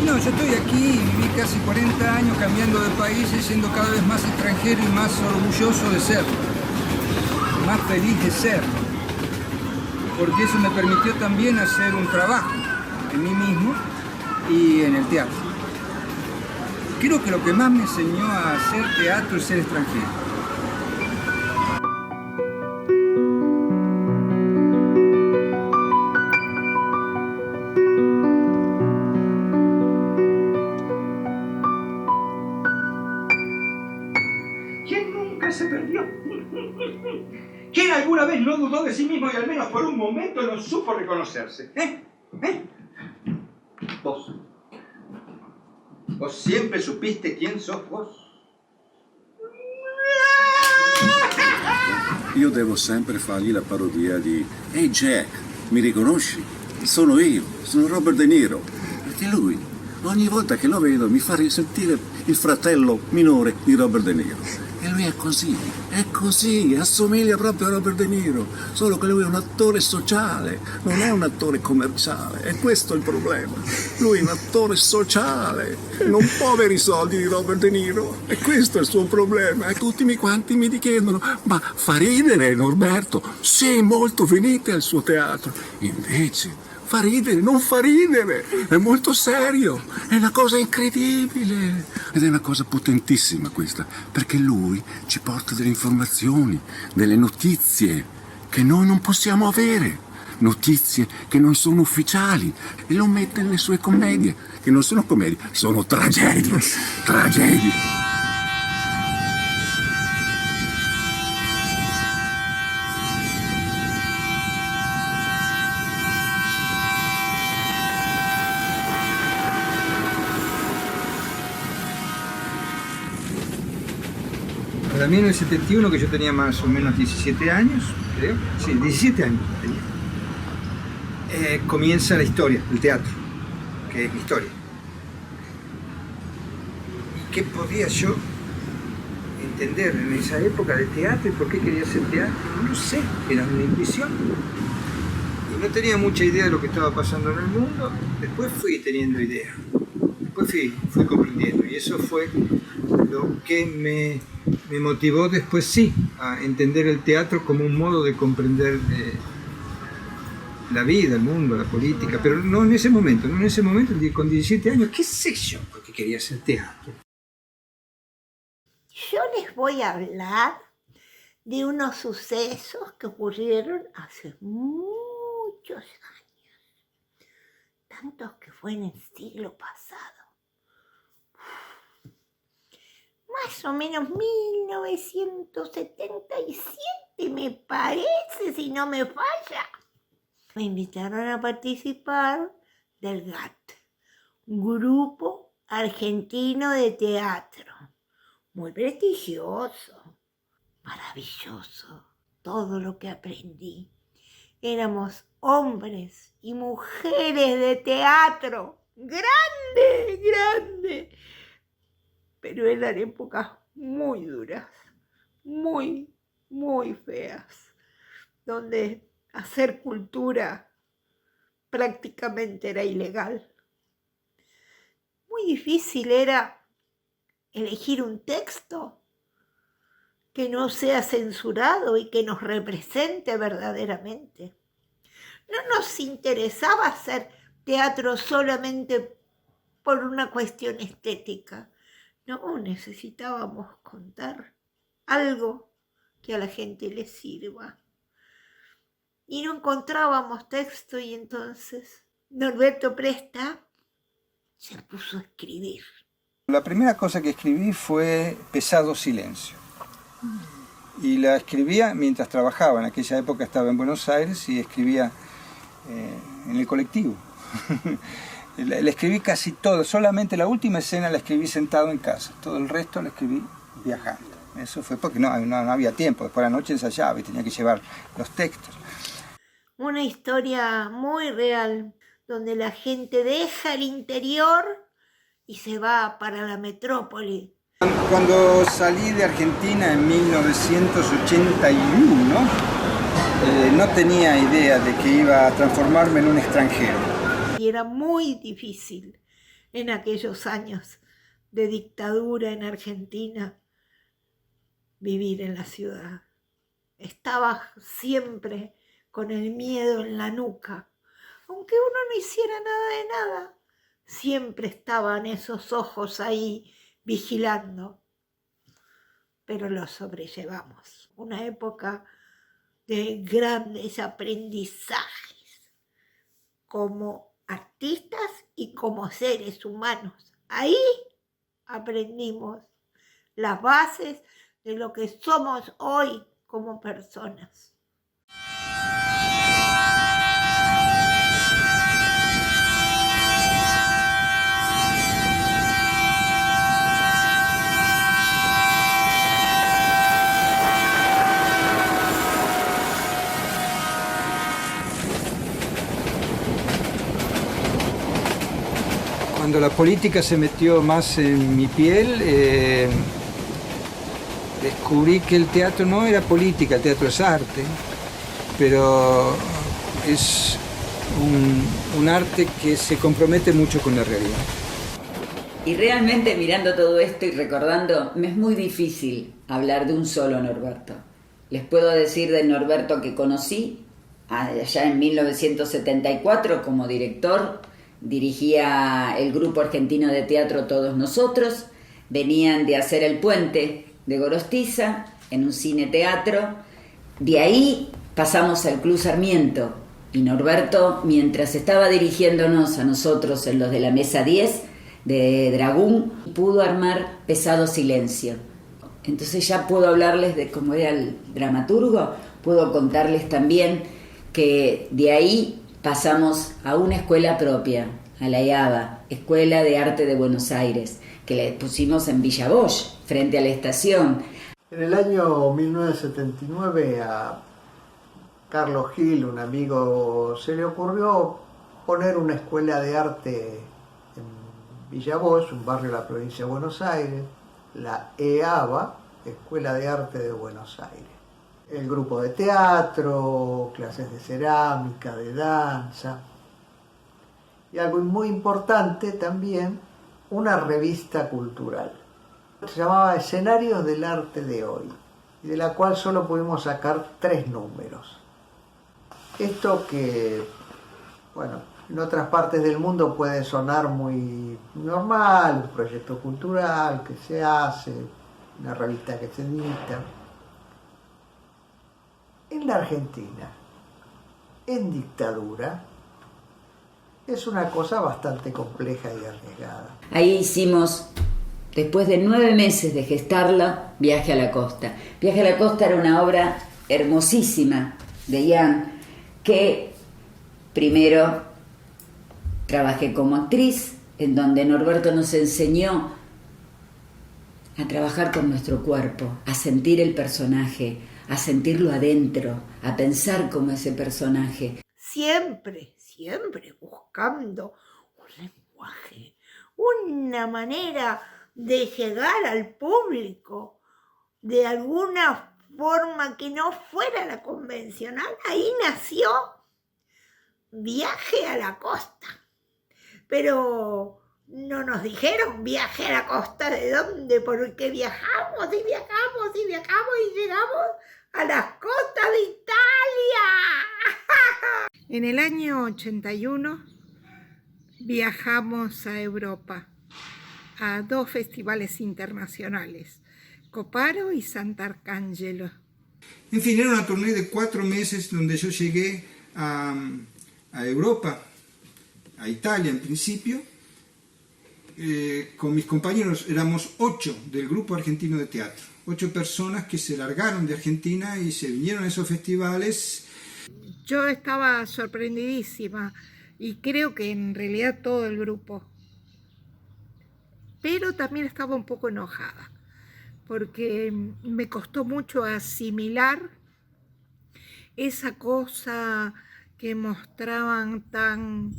No, yo estoy aquí, viví casi 40 años cambiando de país y siendo cada vez más extranjero y más orgulloso de serlo, más feliz de serlo, porque eso me permitió también hacer un trabajo en mí mismo y en el teatro. Creo que lo que más me enseñó a hacer teatro es ser extranjero. ¿Quién nunca se perdió? ¿Quién alguna vez no dudó de sí mismo y al menos por un momento no supo reconocerse? Vos. ¿Vos siempre supiste quién sos vos? Io devo sempre fargli la parodia di «Ehi Jack, mi riconosci? Sono io, sono Robert De Niro». Perché lui, ogni volta che lo vedo, mi fa risentire il fratello minore di Robert De Niro. E lui è così, assomiglia proprio a Robert De Niro, solo che lui è un attore sociale, non è un attore commerciale, e questo è il problema. Lui è un attore sociale, non può avere i soldi di Robert De Niro, e questo è il suo problema. E tutti quanti mi chiedono, ma fa ridere Norberto? Sì, molto, venite al suo teatro. Invece fa ridere, non fa ridere, è molto serio, è una cosa incredibile ed è una cosa potentissima questa, perché lui ci porta delle informazioni, delle notizie che noi non possiamo avere, notizie che non sono ufficiali, e lo mette nelle sue commedie, che non sono commedie, sono tragedie. Para 1971, que yo tenía más o menos 17 años, creo, sí, 17 años tenía, comienza la historia, el teatro, que es mi historia. ¿Y qué podía yo entender en esa época de teatro y por qué quería hacer teatro? No lo sé, era una intuición. Y no tenía mucha idea de lo que estaba pasando en el mundo. Después fui teniendo idea, después fui comprendiendo, y eso fue lo que me motivó después sí a entender el teatro como un modo de comprender la vida, el mundo, la política, pero no en ese momento, con 17 años, qué sé yo, porque quería hacer teatro. Yo les voy a hablar de unos sucesos que ocurrieron hace muchos años, tantos que fue en el siglo pasado. Más o menos 1977, me parece, si no me falla. Me invitaron a participar del GAT, Grupo Argentino de Teatro. Muy prestigioso, maravilloso, todo lo que aprendí. Éramos hombres y mujeres de teatro, grande. Pero eran épocas muy duras, muy feas, donde hacer cultura prácticamente era ilegal. Muy difícil era elegir un texto que no sea censurado y que nos represente verdaderamente. No nos interesaba hacer teatro solamente por una cuestión estética. No, necesitábamos contar algo que a la gente le sirva. Y no encontrábamos texto, y entonces Norberto Presta se puso a escribir. La primera cosa que escribí fue Pesado Silencio. Y la escribía mientras trabajaba. En aquella época estaba en Buenos Aires y escribía en el colectivo. La escribí casi todo, solamente la última escena la escribí sentado en casa, todo el resto la escribí viajando. Eso fue porque no había tiempo, después de la noche ensayaba y tenía que llevar los textos. Una historia muy real, donde la gente deja el interior y se va para la metrópoli. Cuando salí de Argentina en 1981, no tenía idea de que iba a transformarme en un extranjero. Y era muy difícil en aquellos años de dictadura en Argentina vivir en la ciudad. Estaba siempre con el miedo en la nuca. Aunque uno no hiciera nada de nada, siempre estaban esos ojos ahí vigilando. Pero lo sobrellevamos. Una época de grandes aprendizajes como artistas y como seres humanos. Ahí aprendimos las bases de lo que somos hoy como personas. Cuando la política se metió más en mi piel, descubrí que el teatro no era política, el teatro es arte, pero es un arte que se compromete mucho con la realidad. Y realmente mirando todo esto y recordando, me es muy difícil hablar de un solo Norberto. Les puedo decir del Norberto que conocí allá en 1974 como director. Dirigía el grupo argentino de teatro Todos Nosotros, venían de hacer El Puente de Gorostiza en un cine-teatro. De ahí pasamos al Club Sarmiento y Norberto, mientras estaba dirigiéndonos a nosotros en los de la Mesa 10 de Dragún, pudo armar Pesado Silencio. Entonces ya puedo hablarles de cómo era el dramaturgo, puedo contarles también que de ahí pasamos a una escuela propia, a la IABA, Escuela de Arte de Buenos Aires, que le pusimos en Villa Bosch, frente a la estación. En el año 1979 a Carlos Gil, un amigo, se le ocurrió poner una escuela de arte en Villa Bosch, un barrio de la provincia de Buenos Aires, la EABA, Escuela de Arte de Buenos Aires. El grupo de teatro, clases de cerámica, de danza, y algo muy importante también, una revista cultural. Se llamaba Escenarios del Arte de Hoy, y de la cual solo pudimos sacar 3 números. Esto que, bueno, en otras partes del mundo puede sonar muy normal, un proyecto cultural que se hace, una revista que se edita. En la Argentina, en dictadura, es una cosa bastante compleja y arriesgada. Ahí hicimos, después de 9 meses de gestarla, Viaje a la Costa. Viaje a la Costa era una obra hermosísima de Ian, que primero trabajé como actriz, en donde Norberto nos enseñó a trabajar con nuestro cuerpo, a sentir el personaje, a sentirlo adentro, a pensar como ese personaje. Siempre buscando un lenguaje, una manera de llegar al público de alguna forma que no fuera la convencional. Ahí nació Viaje a la Costa. Pero no nos dijeron viaje a la costa de dónde, porque viajamos y viajamos y viajamos y llegamos a las costas de Italia. En el año 81 viajamos a Europa, a 2 festivales internacionales, Coparo y Sant'Arcangelo. En fin, era una tournée de 4 meses donde yo llegué a Europa, a Italia en principio. Con mis compañeros éramos 8 del grupo argentino de teatro, 8 personas que se largaron de Argentina y se vinieron a esos festivales. Yo estaba sorprendidísima y creo que en realidad todo el grupo, pero también estaba un poco enojada porque me costó mucho asimilar esa cosa que mostraban tan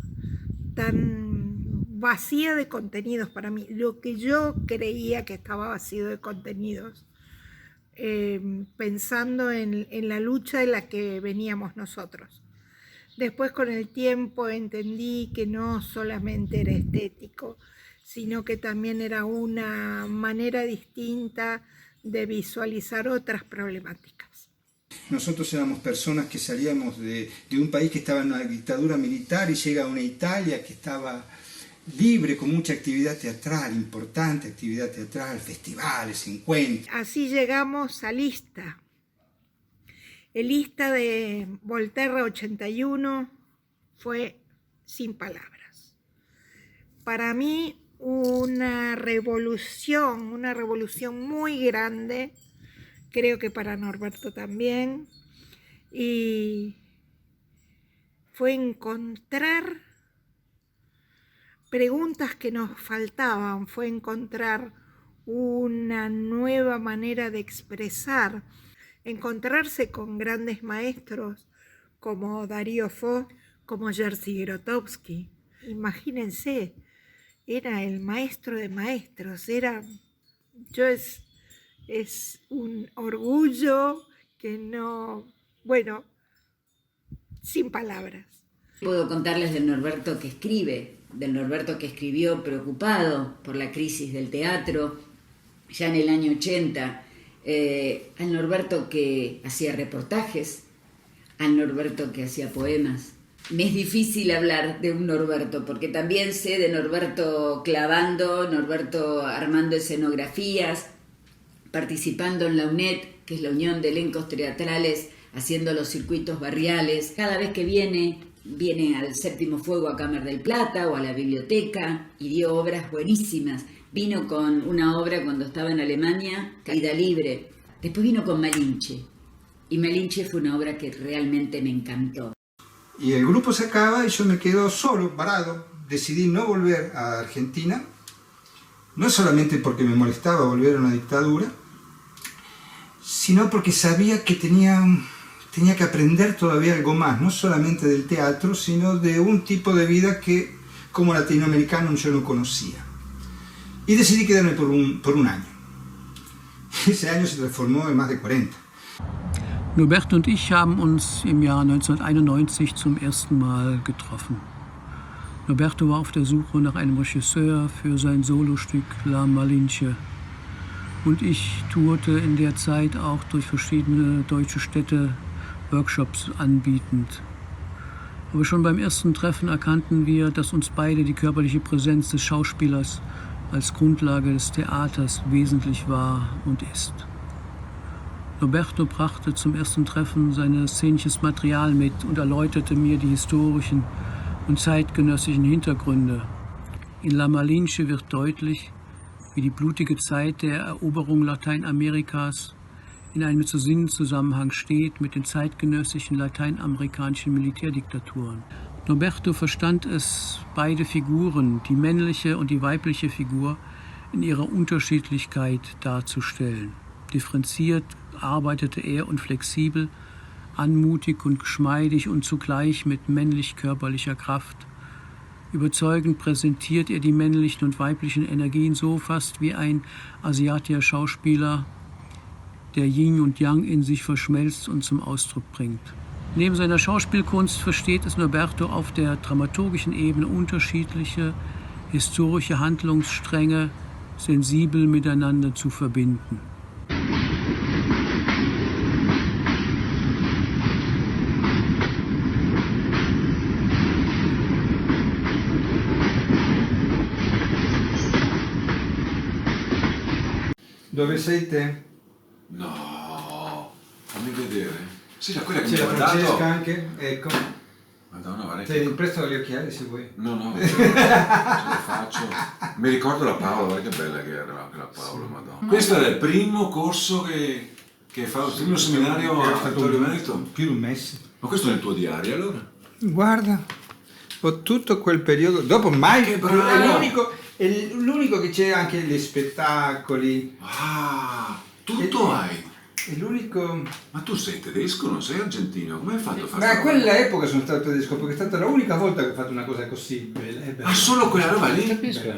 vacía de contenidos para mí, lo que yo creía que estaba vacío de contenidos, pensando en la lucha en la que veníamos nosotros. Después con el tiempo entendí que no solamente era estético, sino que también era una manera distinta de visualizar otras problemáticas. Nosotros éramos personas que salíamos de un país que estaba en una dictadura militar y llega a una Italia que estaba libre, con mucha actividad teatral, importante actividad teatral, festivales, encuentros. Así llegamos a Lista. El Lista de Volterra 81 fue sin palabras. Para mí una revolución muy grande, creo que para Norberto también, y fue encontrar preguntas que nos faltaban, fue encontrar una nueva manera de expresar, encontrarse con grandes maestros como Darío Fo, como Jerzy Grotowski. Imagínense, era el maestro de maestros, es un orgullo que no, bueno, sin palabras. Puedo contarles del Norberto que escribe, del Norberto que escribió preocupado por la crisis del teatro, ya en el año 80, al Norberto que hacía reportajes, al Norberto que hacía poemas. Me es difícil hablar de un Norberto, porque también sé de Norberto clavando, Norberto armando escenografías, participando en la UNED, que es la Unión de Elencos Teatrales, haciendo los circuitos barriales. Cada vez que viene al Séptimo Fuego a Cámara del Plata o a la biblioteca y dio obras buenísimas. Vino con una obra cuando estaba en Alemania, Caída Libre. Después vino con Malinche. Y Malinche fue una obra que realmente me encantó. Y el grupo se acaba y yo me quedo solo, varado. Decidí no volver a Argentina, no solamente porque me molestaba volver a una dictadura, sino porque sabía que tenía que aprender todavía algo más, no solamente del teatro, sino de un tipo de vida que como latinoamericano yo no conocía. Y decidí quedarme por un año. Ese año se transformó en más de 40. Norberto und ich haben uns im Jahr 1991 zum ersten Mal getroffen. Norberto war auf der Suche nach einem Regisseur für sein Solostück La Malinche. Und ich tourte in der Zeit auch durch verschiedene deutsche Städte, Workshops anbietend. Aber schon beim ersten Treffen erkannten wir, dass uns beide die körperliche Präsenz des Schauspielers als Grundlage des Theaters wesentlich war und ist. Norberto brachte zum ersten Treffen sein szenisches Material mit und erläuterte mir die historischen und zeitgenössischen Hintergründe. In La Malinche wird deutlich, wie die blutige Zeit der Eroberung Lateinamerikas in einem Sinnzusammenhang steht mit den zeitgenössischen lateinamerikanischen Militärdiktaturen. Norberto verstand es, beide Figuren, die männliche und die weibliche Figur, in ihrer Unterschiedlichkeit darzustellen. Differenziert arbeitete er und flexibel, anmutig und geschmeidig und zugleich mit männlich-körperlicher Kraft. Überzeugend präsentiert er die männlichen und weiblichen Energien so fast wie ein asiatischer Schauspieler, der Yin und Yang in sich verschmelzt und zum Ausdruck bringt. Neben seiner Schauspielkunst versteht es Norberto auf der dramaturgischen Ebene unterschiedliche historische Handlungsstränge sensibel miteinander zu verbinden. Dove sei te? No, fammi vedere. Sì, quella che C'è mi ha la mandato. Francesca anche, ecco. Madonna, guarda Ti che... presto gli occhiali se vuoi. No, ce le faccio. Mi ricordo la Paola, guarda che bella che era anche la Paola, madonna. Questo era il primo corso che fa, il primo seminario a Vittorio Veneto. Più di un mese. Ma questo è nel tuo diario allora? Guarda, ho tutto quel periodo, dopo mai, Che bravo! è l'unico che c'è anche gli spettacoli. Ah, tutto hai. È l'unico... Ma tu sei tedesco, non sei argentino, come hai fatto a fare? Ma a quella epoca sono stato tedesco, perché è stata l'unica volta che ho fatto una cosa così bella. Ah, solo quella roba lì? Capisco.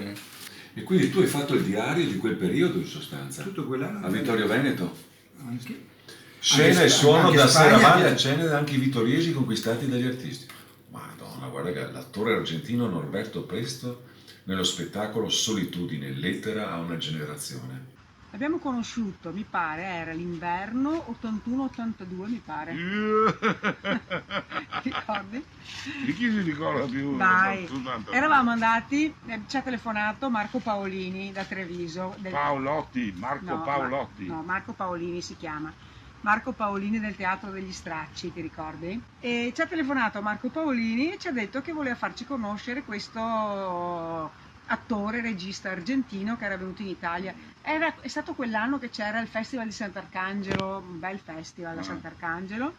E quindi tu hai fatto il diario di quel periodo in sostanza? Tutto quell'anno. A Vittorio Veneto? Anche. Scena Anche e suono anche da Spagna, Serravalle a Cene anche i vittoriesi conquistati dagli artisti. Ma guarda che l'attore argentino Norberto Presto nello spettacolo Solitudine, lettera a una generazione. L'abbiamo conosciuto, mi pare, era l'inverno 81-82, mi pare. Ricordi? Di chi si ricorda più? Dai, eravamo andati, ci ha telefonato Marco Paolini da Treviso. Paolotti, Marco Paolotti. No, Marco Paolini si chiama. Marco Paolini del Teatro degli Stracci, ti ricordi? E ci ha telefonato Marco Paolini e ci ha detto che voleva farci conoscere questo attore, regista argentino che era venuto in Italia. È stato quell'anno che c'era il Festival di Sant'Arcangelo, un bel festival a Sant'Arcangelo,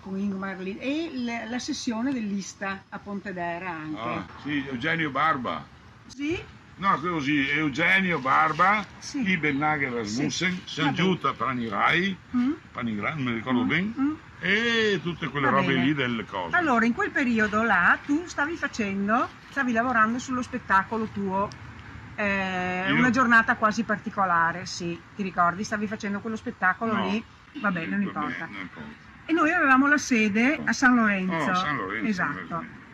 con Ingmar Lin, e la sessione dell'Ista a Pontedera anche. Sì, Eugenio Barba. Sì? No, così, Eugenio Barba, sì. Iben Nagel Rasmussen, Sangiuta Panirai, non mi ricordo bene, e tutte quelle robe lì delle cose. Allora, in quel periodo là tu stavi lavorando sullo spettacolo tuo, una giornata quasi particolare, sì, ti ricordi? Stavi facendo quello spettacolo lì, va bene, non importa. E noi avevamo la sede a San Lorenzo, San Lorenzo, esatto.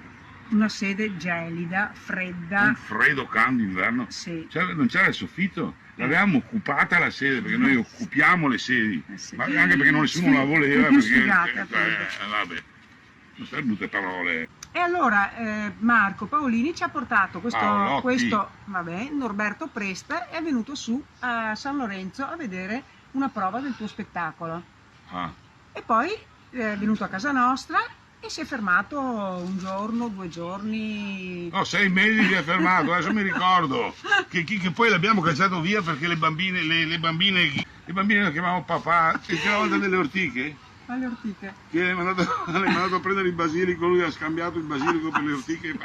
Una sede gelida, fredda. Un freddo canto d'inverno. Sì. Non c'era il soffitto, l'avevamo occupata la sede, perché noi occupiamo le sedi, sì. ma anche perché nessuno la voleva, perché vabbè, non stai brutte parole. E allora Marco Paolini ci ha portato questo Norberto Presta è venuto su a San Lorenzo a vedere una prova del tuo spettacolo. E poi è venuto a casa nostra e si è fermato un giorno, 2 giorni. No, 6 mesi si è fermato, adesso mi ricordo che poi l'abbiamo cacciato via perché le bambine lo chiamavano papà, e c'era una volta delle ortiche. Le ortiche. Che l'hai mandato a prendere il basilico, lui ha scambiato il basilico per le ortiche e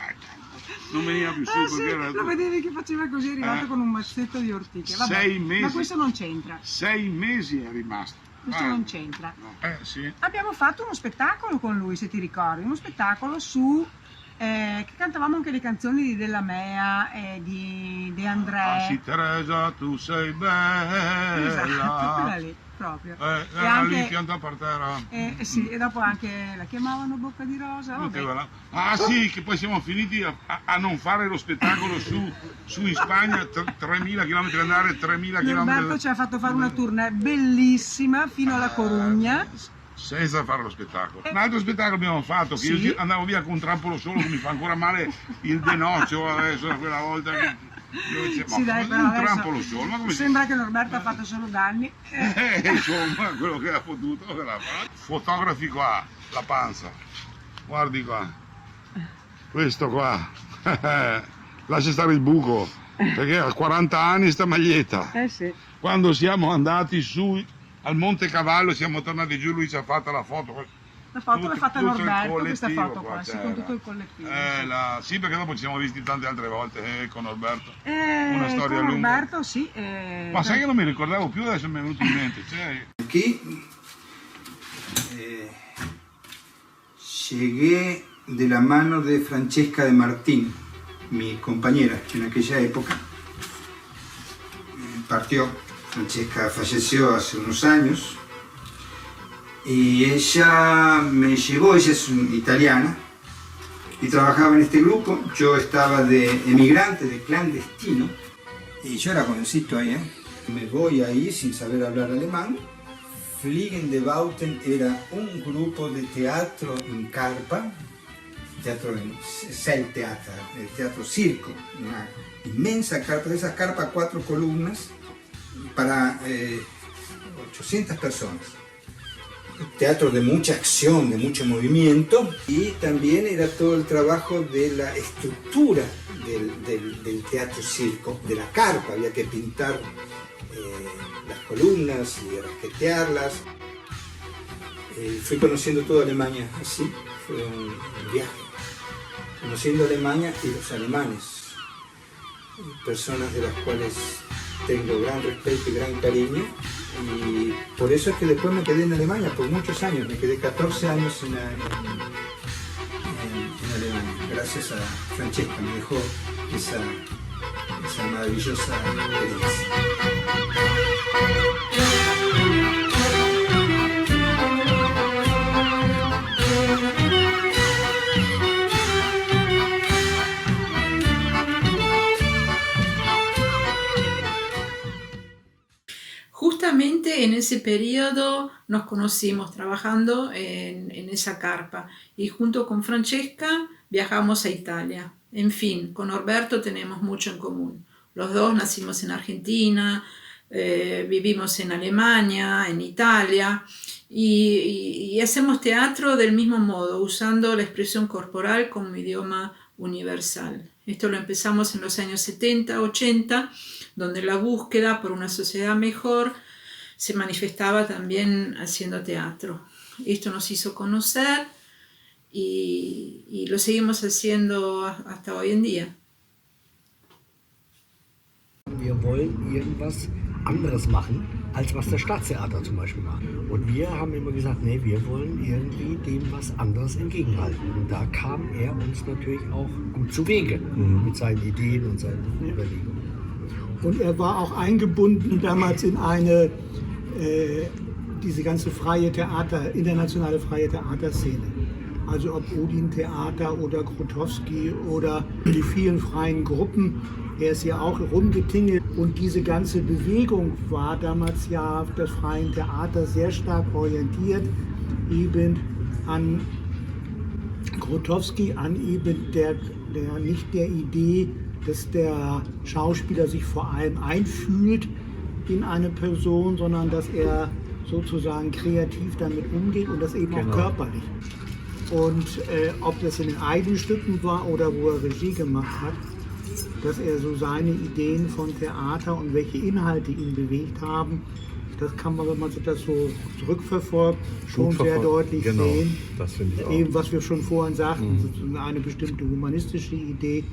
non veniva più su. Sì, lo vedevi che faceva così, è arrivato con un mazzetto di ortiche. Vabbè, 6 mesi. Ma questo non c'entra. 6 mesi è rimasto. Questo non c'entra. Sì. Abbiamo fatto uno spettacolo con lui, se ti ricordi, uno spettacolo su che cantavamo anche le canzoni di Della Mea e di De André. Sì, Teresa, tu sei bella. Esatto, quella lì, proprio. E anche, lì pianta per terra. Sì, e dopo anche la chiamavano Bocca di Rosa. Sì, che poi siamo finiti a non fare lo spettacolo su in Spagna, 3.000 km andare, 3.000 km. Norberto ci ha fatto fare una tournée bellissima fino alla Corugna. Senza fare lo spettacolo. Un altro spettacolo abbiamo fatto, che io andavo via con un trampolo solo, che mi fa ancora male il denocchio adesso, da quella volta che io dicevo, un trampolo solo, ma come sembra che Norberto ha fatto solo danni. Insomma, quello che ha potuto l'ha fatto. Fotografi qua, la panza, guardi qua, questo qua, lascia stare il buco, perché ha 40 anni sta maglietta. Sì. Quando siamo andati su al Monte Cavallo, siamo tornati giù, lui ci ha fatto la foto. La foto l'ha fatta Norberto, questa foto qua, sì, con tutto il collettivo. Sì, perché dopo ci siamo visti tante altre volte con Norberto. Una storia con lunga. Norberto, sì. Ma sai che non mi ricordavo più, adesso mi è venuto in mente. Aquí llegué de la mano de Francesca de Martín, mi compañera, que en aquella época partió. Francesca falleció hace unos años y ella me llevó, ella es italiana y trabajaba en este grupo. Yo estaba de emigrante, de clandestino, y yo era jovencito ahí, me voy ahí sin saber hablar alemán. Fliegen de Bauten era un grupo de teatro en carpa, teatro en Zelttheater, el teatro circo, una inmensa carpa, de esas carpas 4 columnas para 800 personas. Teatro de mucha acción, de mucho movimiento, y también era todo el trabajo de la estructura del teatro circo, de la carpa, había que pintar las columnas y rasquetearlas. Fui conociendo toda Alemania así, fue un viaje, conociendo Alemania y los alemanes, personas de las cuales tengo gran respeto y gran cariño, y por eso es que después me quedé en Alemania por muchos años, me quedé 14 años en Alemania, gracias a Francesca, me dejó esa maravillosa experiencia. justamente en ese periodo nos conocimos trabajando en esa carpa y junto con Francesca viajamos a Italia. En fin, con Norberto tenemos mucho en común. Los dos nacimos en Argentina, vivimos en Alemania, en Italia y hacemos teatro del mismo modo, usando la expresión corporal como idioma universal. Esto lo empezamos en los años 70, 80, donde la búsqueda por una sociedad mejor se manifestaba también haciendo teatro. Esto nos hizo conocer y lo seguimos haciendo hasta hoy en día. Wir wollen irgendwas anderes machen, als was das Staatstheater zum Beispiel macht. Und wir haben immer gesagt, nee, wir wollen irgendwie dem was anderes entgegenhalten. Und da kam er uns natürlich auch gut zu Wege mit seinen Ideen und seinen Überlegungen. Und er war auch eingebunden damals in eine, diese ganze freie Theater, internationale freie Theaterszene. Also ob Odin Theater oder Grotowski oder die vielen freien Gruppen. Er ist ja auch rumgetingelt und diese ganze Bewegung war damals ja auf das freie Theater sehr stark orientiert, eben an Grotowski, an eben nicht der Idee, dass der Schauspieler sich vor allem einfühlt in eine Person, sondern dass er sozusagen kreativ damit umgeht und das eben auch körperlich. Und ob das in den eigenen Stücken war oder wo er Regie gemacht hat, dass er so seine Ideen von Theater und welche Inhalte ihn bewegt haben, das kann man, wenn man sich das so zurückverfolgt, schon sehr deutlich sehen. Das finde ich auch. Eben, was wir schon vorhin sagten, eine bestimmte humanistische Idee,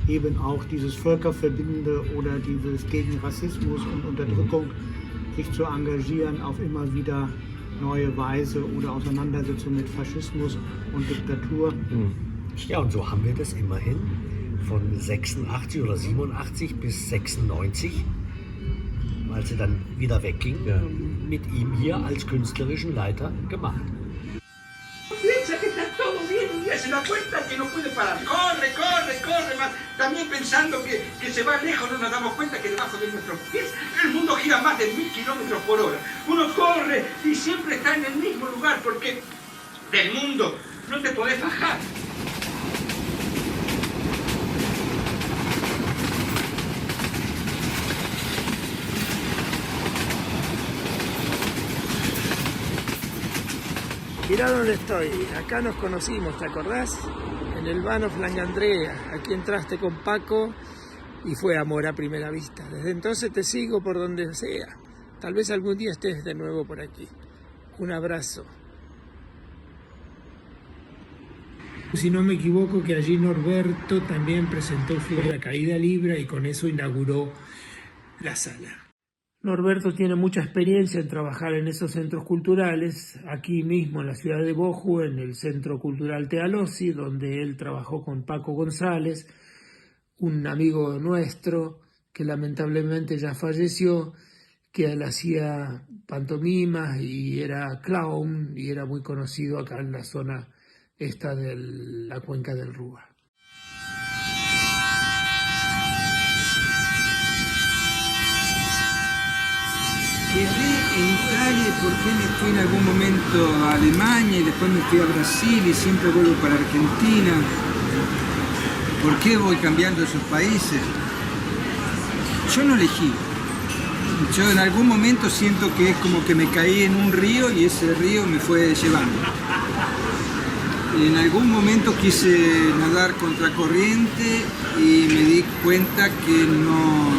eben auch dieses Völkerverbindende oder dieses gegen Rassismus und Unterdrückung sich zu engagieren auf immer wieder neue Weise oder Auseinandersetzung mit Faschismus und Diktatur. Ja, und so haben wir das immerhin von 86 oder 87 bis 96, als er dann wieder wegging, mit ihm hier als künstlerischen Leiter gemacht. Piensa que está todo bien, un día se da cuenta que no puede parar. Corre, corre, corre, más. También pensando que se va lejos, no nos damos cuenta que debajo de nuestros pies el mundo gira más de 1000 kilómetros por hora. Uno corre y siempre está en el mismo lugar porque del mundo no te podés bajar. Mirá dónde estoy, acá nos conocimos, ¿te acordás? En el Vano Flangandrea, aquí entraste con Paco y fue amor a primera vista. Desde entonces te sigo por donde sea. Tal vez algún día estés de nuevo por aquí. Un abrazo. Si no me equivoco que allí Norberto también presentó La Caída Libre y con eso inauguró la sala. Norberto tiene mucha experiencia en trabajar en esos centros culturales, aquí mismo en la ciudad de Boju, en el Centro Cultural Tealosi, donde él trabajó con Paco González, un amigo nuestro que lamentablemente ya falleció, que él hacía pantomimas y era clown y era muy conocido acá en la zona esta de la cuenca del Rúa. Quedé en Italia y por qué me fui en algún momento a Alemania y después me fui a Brasil y siempre vuelvo para Argentina. ¿Por qué voy cambiando esos países? Yo no elegí. Yo en algún momento siento que es como que me caí en un río y ese río me fue llevando. En algún momento quise nadar contracorriente y me di cuenta que no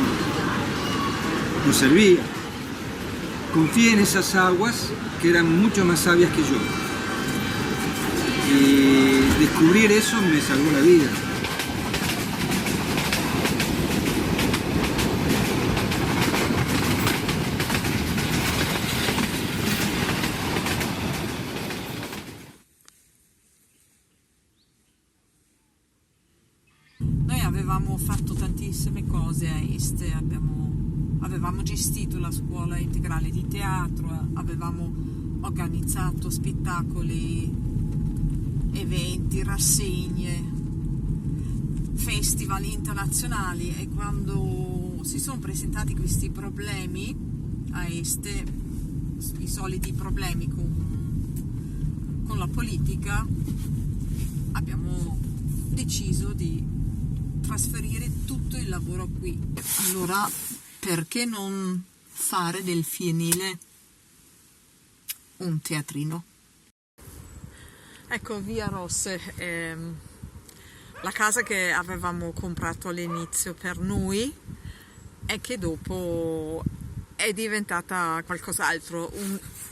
servía. Confié en esas aguas que eran mucho más sabias que yo. Y descubrir eso me salvó la vida. Noi avevamo fatto tantissime cose a Este, avevamo gestito la scuola integrale di teatro, avevamo organizzato spettacoli, eventi, rassegne, festival internazionali e quando si sono presentati questi problemi a i soliti problemi con la politica, abbiamo deciso di trasferire tutto il lavoro qui. Allora, perché non fare del fienile un teatrino? Ecco, Via Rosse è la casa che avevamo comprato all'inizio per noi e che dopo è diventata qualcos'altro,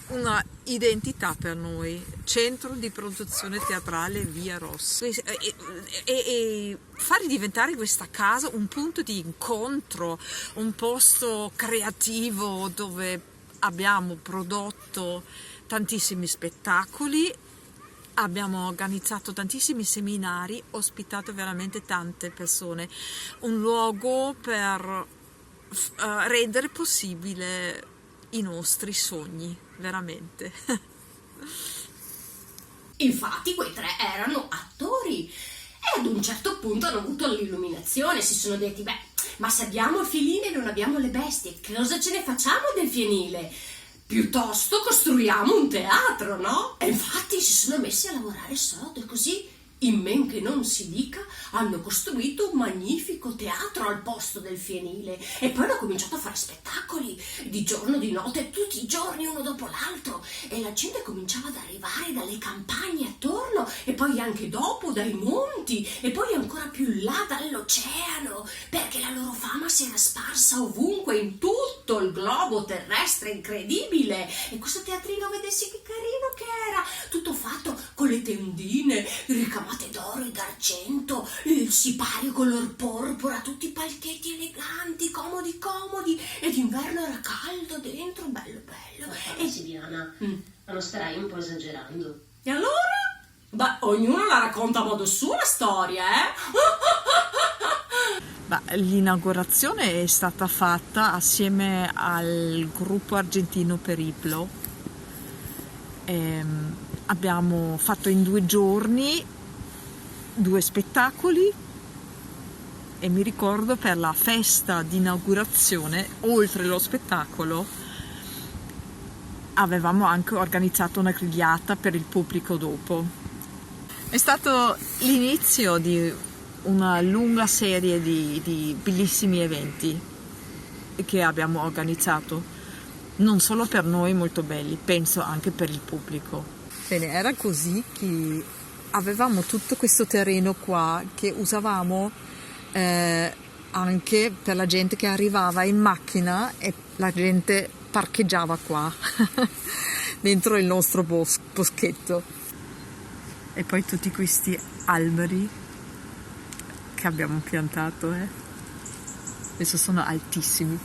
una identità per noi, centro di produzione teatrale Via Rosse, e fare diventare questa casa un punto di incontro, un posto creativo dove abbiamo prodotto tantissimi spettacoli, abbiamo organizzato tantissimi seminari, ospitato veramente tante persone, un luogo per rendere possibile i nostri sogni, veramente. Infatti quei 3 erano attori e ad un certo punto hanno avuto l'illuminazione, si sono detti, beh, ma se abbiamo il fienile e non abbiamo le bestie, che cosa ce ne facciamo del fienile? Piuttosto costruiamo un teatro, no? E infatti si sono messi a lavorare sodo e così, in men che non si dica, hanno costruito un magnifico teatro al posto del fienile e poi hanno cominciato a fare spettacoli di giorno, di notte, tutti i giorni uno dopo l'altro, e la gente cominciava ad arrivare dalle campagne attorno e poi anche dopo dai monti e poi ancora più in là dall'oceano, perché la loro fama si era sparsa ovunque in tutto il globo terrestre, incredibile. E questo teatrino, vedessi che carino che era, tutto fatto con le tendine ricamate d'oro e d'argento, il sipario color porpora, tutti i palchetti eleganti, comodi, e d'inverno era caldo dentro, bello. E Silviana, ma non starai un po' esagerando? E allora? Beh, ognuno la racconta a modo suo la storia, L'inaugurazione è stata fatta assieme al gruppo argentino Periplo. Abbiamo fatto in 2 giorni 2 spettacoli e mi ricordo per la festa di inaugurazione, oltre lo spettacolo, avevamo anche organizzato una grigliata per il pubblico dopo. È stato l'inizio di una lunga serie di bellissimi eventi che abbiamo organizzato, non solo per noi molto belli, penso anche per il pubblico. Bene, era così che avevamo tutto questo terreno qua che usavamo anche per la gente che arrivava in macchina, e la gente parcheggiava qua dentro il nostro boschetto. E poi tutti questi alberi che abbiamo piantato, adesso sono altissimi.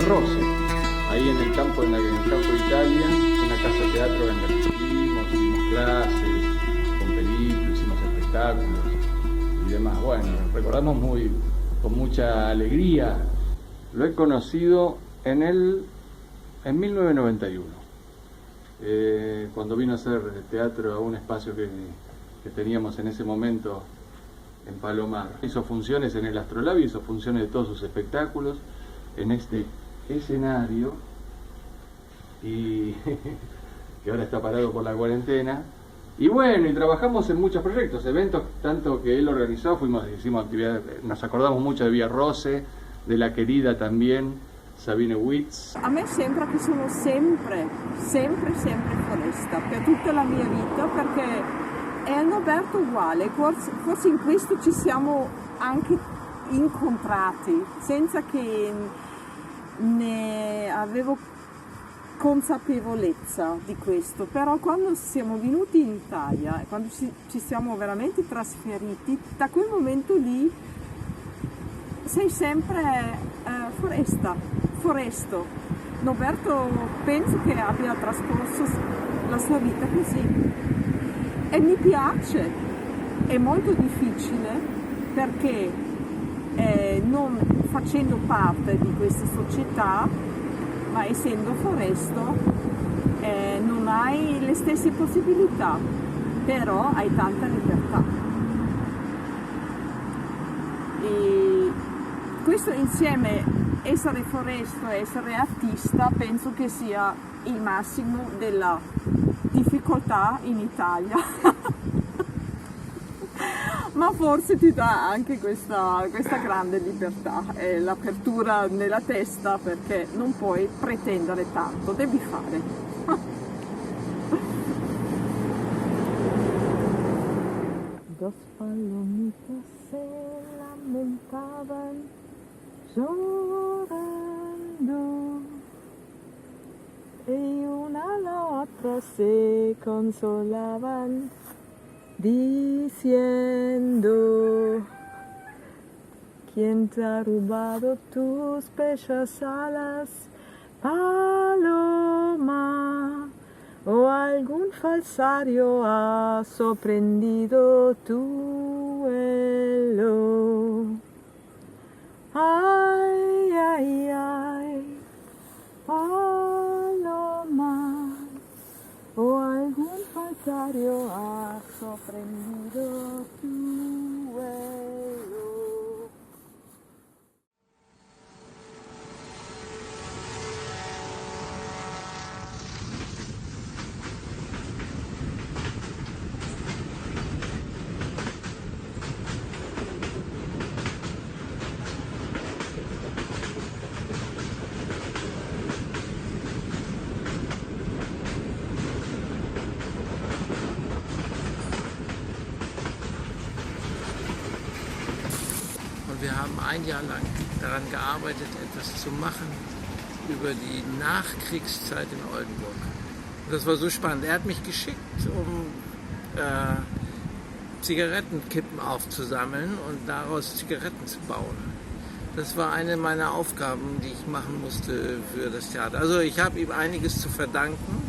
Rose, ahí en el campo de Italia, una casa teatro donde hicimos clases, con películas, hicimos espectáculos y demás. Bueno, recordamos con mucha alegría. Lo he conocido en 1991, cuando vino a hacer teatro a un espacio que teníamos en ese momento en Palomar. Hizo funciones en el Astrolabio, hizo funciones de todos sus espectáculos en este escenario, y que ahora está parado por la cuarentena. Y bueno, y trabajamos en muchos proyectos, eventos, tanto que él organizó, hicimos actividades, nos acordamos mucho de Via Rosse, de la querida también Sabine Witz. A me sembra che sono sempre foresta per tutta la mia vita, perché è Norberto uguale, forse in questo ci siamo anche incontrati senza che ne avevo consapevolezza di questo, però quando siamo venuti in Italia, quando ci siamo veramente trasferiti, da quel momento lì sei sempre foresto. Norberto penso che abbia trascorso la sua vita così e mi piace. È molto difficile perché non facendo parte di questa società, ma essendo foresto, non hai le stesse possibilità, però hai tanta libertà. E questo insieme, essere foresto e essere artista, penso che sia il massimo della difficoltà in Italia. Ma forse ti dà anche questa grande libertà e l'apertura nella testa, perché non puoi pretendere tanto, devi fare. Dos palomitas se lamentaban llorando y una a la otra se consolaban diciendo: ¿quién te ha robado tus bellas alas, paloma? ¿O algún falsario ha sorprendido tu vuelo? Ay, ay, ay, paloma, o algún falsario ha sorprendido tu vuelo. Wir haben ein Jahr lang daran gearbeitet, etwas zu machen über die Nachkriegszeit in Oldenburg. Und das war so spannend. Er hat mich geschickt, um Zigarettenkippen aufzusammeln und daraus Zigaretten zu bauen. Das war eine meiner Aufgaben, die ich machen musste für das Theater. Also ich habe ihm einiges zu verdanken,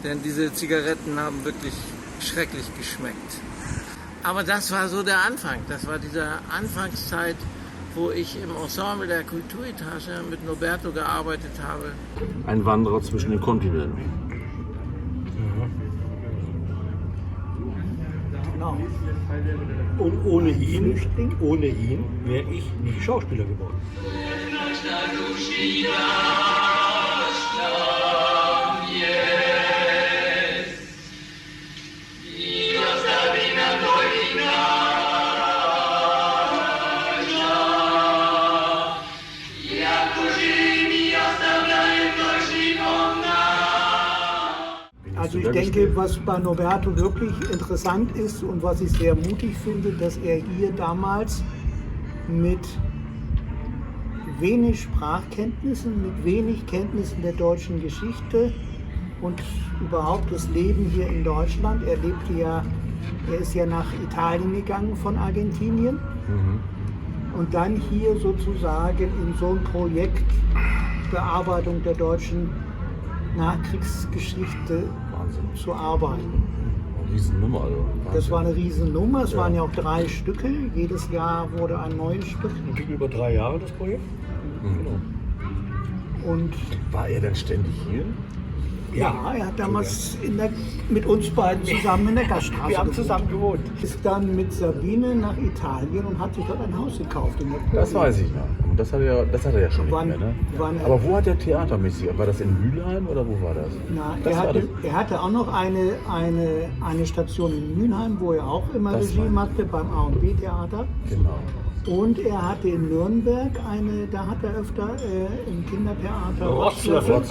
denn diese Zigaretten haben wirklich schrecklich geschmeckt. Aber das war so der Anfang. Das war diese Anfangszeit, wo ich im Ensemble der Kulturetage mit Norberto gearbeitet habe. Ein Wanderer zwischen den Kontinenten. Genau. Und ohne ihn wäre ich nicht Schauspieler geworden. Also ich denke, was bei Norberto wirklich interessant ist und was ich sehr mutig finde, dass er hier damals mit wenig Sprachkenntnissen, mit wenig Kenntnissen der deutschen Geschichte und überhaupt das Leben hier in Deutschland, er ist ja nach Italien gegangen von Argentinien und dann hier sozusagen in so ein Projekt Bearbeitung der deutschen Nachkriegsgeschichte zu arbeiten. Eine Riesennummer, also. Das war eine Riesennummer, es waren ja auch 3 Stücke, jedes Jahr wurde ein neues Stück. Und ging über 3 Jahre das Projekt? Genau. Und war er denn ständig hier? Ja, er hat damals mit uns beiden zusammen in der Gaststraße Wir haben zusammen gewohnt. Ist dann mit Sabine nach Italien und hat sich dort ein Haus gekauft. Das weiß ich noch. Und das hat er ja schon nicht mehr, ne? Aber wo hat er theatermäßig? War das in Mülheim oder wo war das? Na, er hatte auch noch eine Station in Mülheim, wo er auch immer Regie machte, beim A&B-Theater. Genau. Und er hatte in Nürnberg da hat er öfter im Kindertheater Rotzlöffel.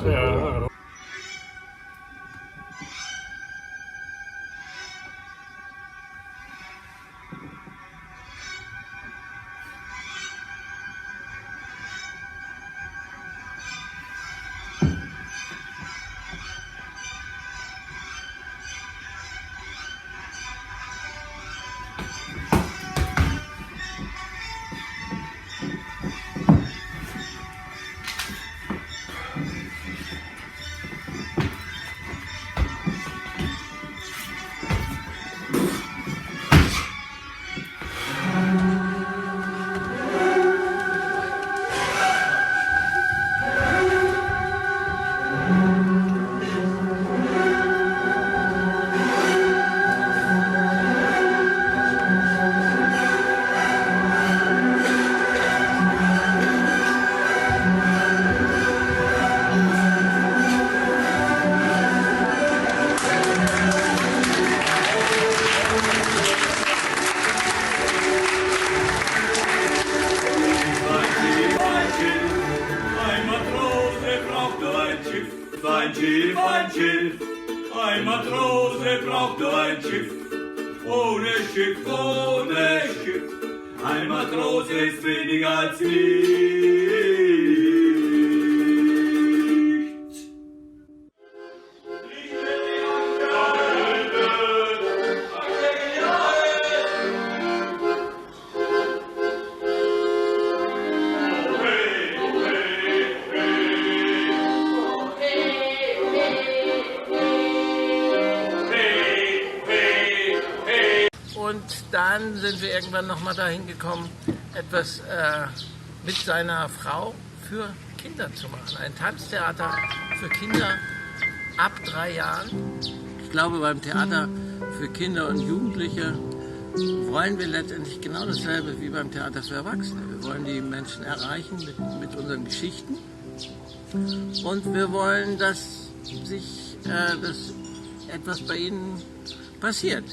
Schiff. Ein Matrose braucht nur ein Schiff. Ohne Schiff, ohne Schiff. Ein Matrose ist weniger als nichts. Und dann sind wir irgendwann nochmal dahin gekommen, etwas mit seiner Frau für Kinder zu machen. Ein Tanztheater für Kinder ab 3 Jahren. Ich glaube, beim Theater für Kinder und Jugendliche wollen wir letztendlich genau dasselbe wie beim Theater für Erwachsene. Wir wollen die Menschen erreichen mit unseren Geschichten. Und wir wollen, dass etwas bei ihnen passiert.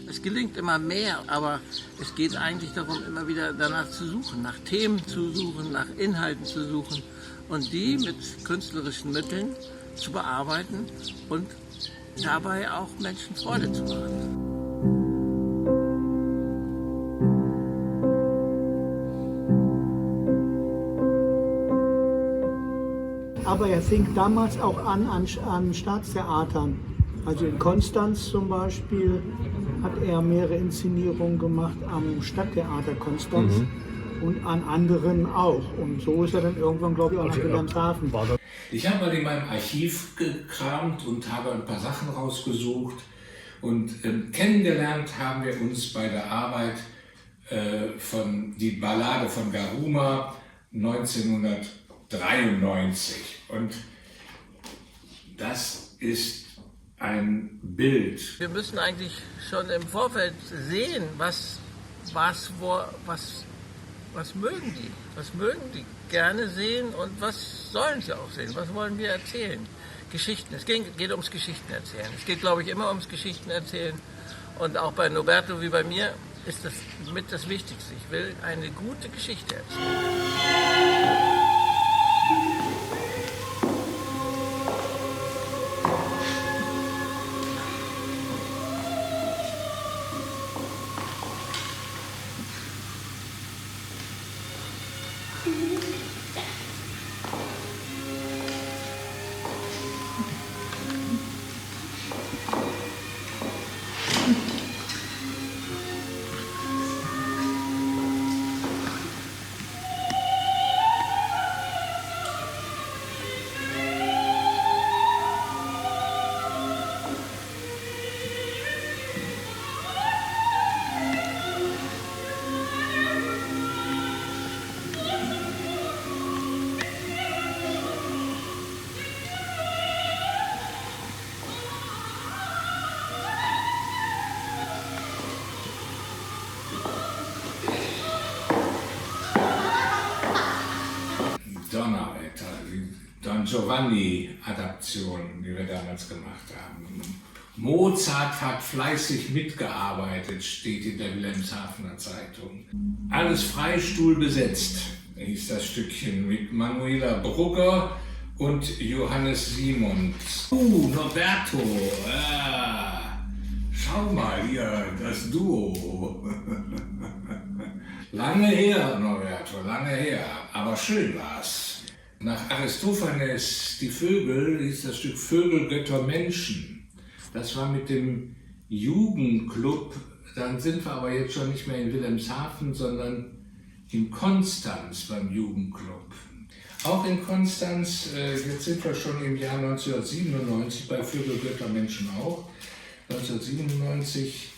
Es gelingt immer mehr, aber es geht eigentlich darum, immer wieder danach zu suchen, nach Themen zu suchen, nach Inhalten zu suchen und die mit künstlerischen Mitteln zu bearbeiten und dabei auch Menschen Freude zu machen. Aber er fing damals auch an Staatstheatern. Also in Konstanz zum Beispiel hat er mehrere Inszenierungen gemacht am Stadttheater Konstanz und an anderen auch. Und so ist er dann irgendwann, glaube ich, auch nach Wilhelmshaven. Ich habe mal in meinem Archiv gekramt und habe ein paar Sachen rausgesucht. Und kennengelernt haben wir uns bei der Arbeit von die Ballade von Garuma 1993. Und das ist ein Bild. Wir müssen eigentlich schon im Vorfeld sehen, was mögen die? Was mögen die gerne sehen und was sollen sie auch sehen? Was wollen wir erzählen? Geschichten. Es geht ums Geschichten erzählen. Es geht, glaube ich, immer ums Geschichten erzählen. Und auch bei Noberto wie bei mir ist das mit das Wichtigste. Ich will eine gute Geschichte erzählen. Donnerwetter, die Don Giovanni-Adaption, die wir damals gemacht haben. Mozart hat fleißig mitgearbeitet, steht in der Wilhelmshavener Zeitung. Alles Freistuhl besetzt, hieß das Stückchen, mit Manuela Brugger und Johannes Simons. Noberto, schau mal hier, das Duo. Lange her, Noberto, lange her, aber schön war's. Nach Aristophanes, die Vögel, hieß das Stück Vögel, Götter, Menschen. Das war mit dem Jugendclub, dann sind wir aber jetzt schon nicht mehr in Wilhelmshaven, sondern in Konstanz beim Jugendclub. Auch in Konstanz, jetzt sind wir schon im Jahr 1997 bei Vögel, Götter, Menschen auch. 1997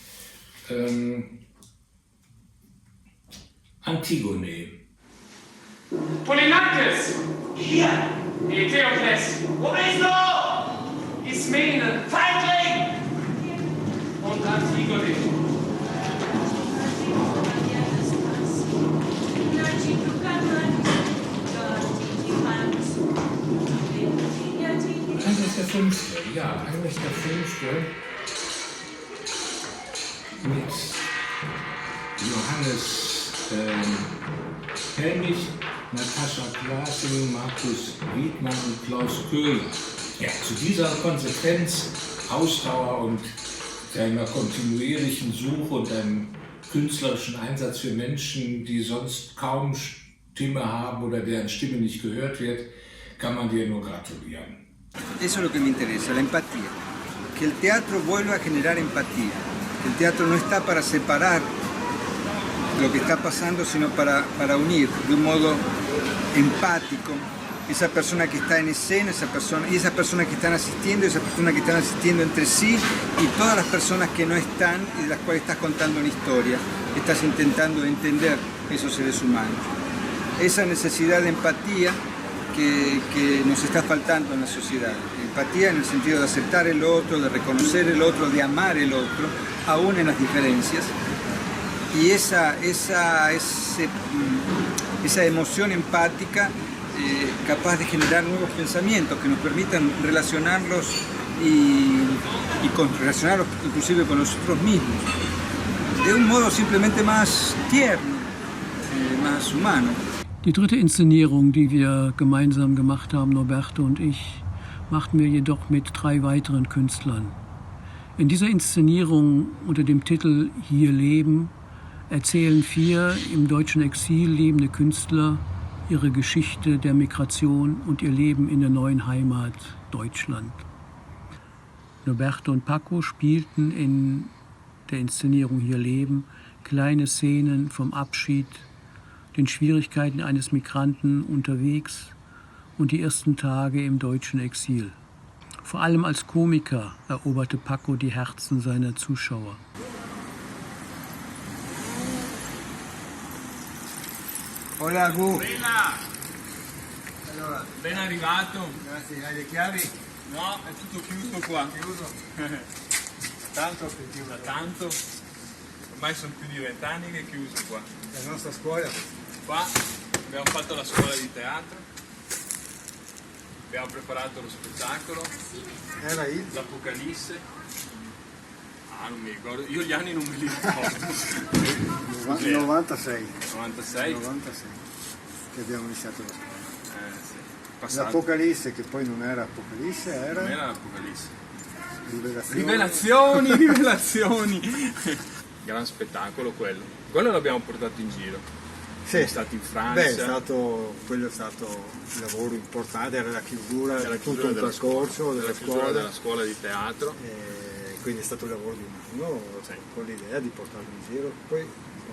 Antigone. Polynakes! Hier! Eteokles! Wo bist du? Ismene! Feigling! Und Antigone. Heinrich der Fünfte, ja, Heinrich der Fünfte mit Johannes Helmich Natascha Klasing, Markus Wiedmann und Klaus Köhler. Ja, zu dieser Konsequenz, Ausdauer und einer kontinuierlichen Suche und einem künstlerischen Einsatz für Menschen, die sonst kaum Stimme haben oder deren Stimme nicht gehört wird, kann man dir nur gratulieren. Eso es lo que me interesa, la empatía. Que el teatro vuelva a generar empatía. Que el teatro no está para separar lo que está pasando, sino para unir de un modo empático esa persona que está en escena, esa persona, y esas personas que están asistiendo, y esas personas que están asistiendo entre sí, y todas las personas que no están y de las cuales estás contando una historia, estás intentando entender esos seres humanos. Esa necesidad de empatía que nos está faltando en la sociedad. Empatía en el sentido de aceptar el otro, de reconocer el otro, de amar el otro, aún en las diferencias. Y esa emoción empática capaz de generar nuevos pensamientos que nos permitan relacionarlos relacionarlos inclusive con nosotros mismos, de un modo simplemente más tierno, más humano. Die dritte Inszenierung, die wir gemeinsam gemacht haben, Norberto und ich, machten wir jedoch mit 3 weiteren Künstlern. In dieser Inszenierung unter dem Titel Hier leben erzählen 4 im deutschen Exil lebende Künstler ihre Geschichte der Migration und ihr Leben in der neuen Heimat Deutschland. Norberto und Paco spielten in der Inszenierung Hier leben kleine Szenen vom Abschied, den Schwierigkeiten eines Migranten unterwegs und die ersten Tage im deutschen Exil. Vor allem als Komiker eroberte Paco die Herzen seiner Zuschauer. Hola, Gu. Bella! Allora, Ben arrivato. grazie, hai le chiavi? No, è tutto chiuso qua. Chiuso? Tanto da tanto. Ormai sono più di 20 anni che è chiuso qua. La nostra scuola? Qua abbiamo fatto la scuola di teatro. Abbiamo preparato lo spettacolo. Era il? L'Apocalisse. Ah, non mi ricordo. Io gli anni non me li ricordo. 96. 96? 96. Che abbiamo iniziato la scuola. Sì. L'Apocalisse, che poi non era Apocalisse, era... Non era l'Apocalisse. Rivelazioni. Rivelazioni. Gran spettacolo quello. Quello l'abbiamo portato in giro. Sì. Siamo stati in Francia. Quello è stato un lavoro importante, era la chiusura di tutto un della percorso della scuola. Della scuola di teatro. Quindi è stato un lavoro di un anno, con l'idea di portarlo in giro. Poi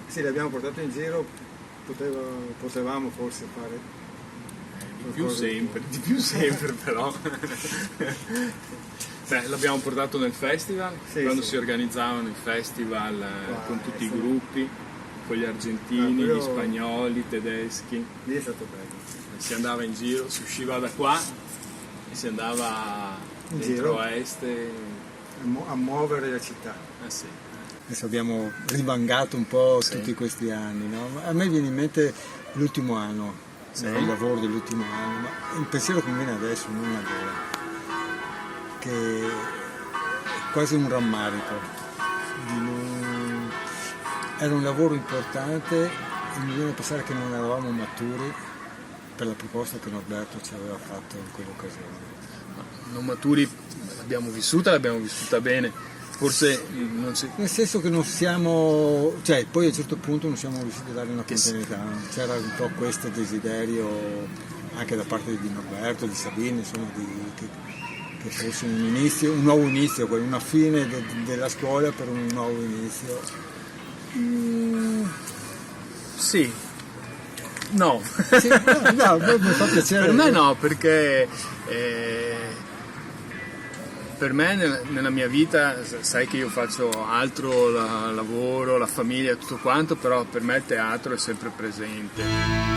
sì, l'abbiamo portato in giro, potevamo forse fare di più sempre però. Beh, l'abbiamo portato nel festival, quando si organizzavano i festival con tutti i gruppi, con gli argentini, gli spagnoli, i tedeschi. Lì è stato bello. Si andava in giro, si usciva da qua e si andava in dentro giro a est a muovere la città. Sì. Adesso abbiamo rivangato un po' tutti questi anni, no? A me viene in mente l'ultimo anno, il lavoro dell'ultimo anno, ma il pensiero che mi viene adesso, non ancora, che è quasi un rammarico. Era un lavoro importante e mi viene a pensare che non eravamo maturi per la proposta che Norberto ci aveva fatto in quell'occasione. Non maturi, l'abbiamo vissuta bene, forse non si... Nel senso che non siamo, cioè poi a un certo punto non siamo riusciti a dare una continuità, c'era un po' questo desiderio anche da parte di Norberto, di Sabine, insomma, che fosse un nuovo inizio, una fine della scuola per un nuovo inizio. Sì. No. Sì, no, mi fa piacere. Per me no, perché per me nella mia vita, sai che io faccio altro, lavoro, la famiglia, tutto quanto, però per me il teatro è sempre presente.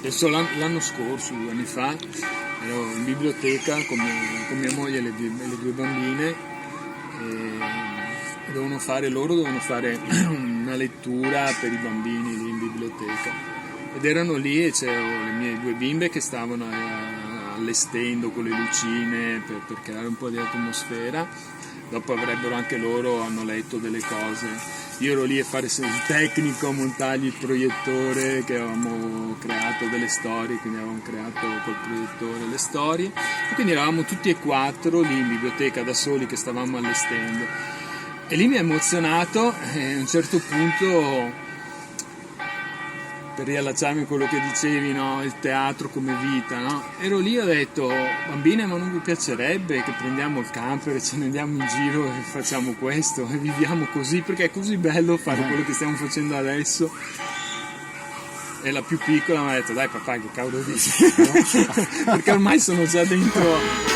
Penso l'anno scorso, 2 anni fa, ero in biblioteca con mia moglie e le 2 bambine e dovevano fare una lettura per i bambini lì in biblioteca. Ed erano lì e c'erano le mie 2 bimbe che stavano allestendo con le lucine per creare un po' di atmosfera. Dopo hanno letto delle cose. Io ero lì a fare il tecnico, a montargli il proiettore, che avevamo creato delle storie, quindi avevamo creato col proiettore le storie. E quindi eravamo tutti e 4 lì in biblioteca da soli che stavamo allestendo. E lì mi ha emozionato e a un certo punto, per riallacciarmi a quello che dicevi, no? Il teatro come vita, no? Ero lì e ho detto: bambine, ma non vi piacerebbe che prendiamo il camper e ce ne andiamo in giro e facciamo questo e viviamo così, perché è così bello fare quello che stiamo facendo adesso. E la più piccola mi ha detto: dai papà, che cavolo dici? Perché ormai sono già dentro.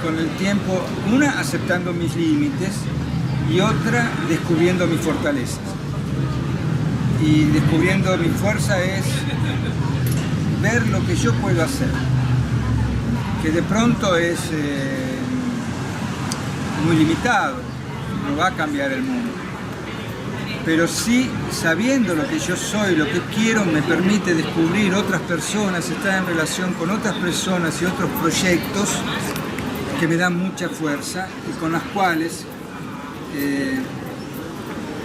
Con el tiempo, una aceptando mis límites y otra descubriendo mis fortalezas. Y descubriendo mi fuerza es ver lo que yo puedo hacer, que de pronto es muy limitado, no va a cambiar el mundo. Pero sí, sabiendo lo que yo soy, lo que quiero, me permite descubrir otras personas, estar en relación con otras personas y otros proyectos que me dan mucha fuerza y con las cuales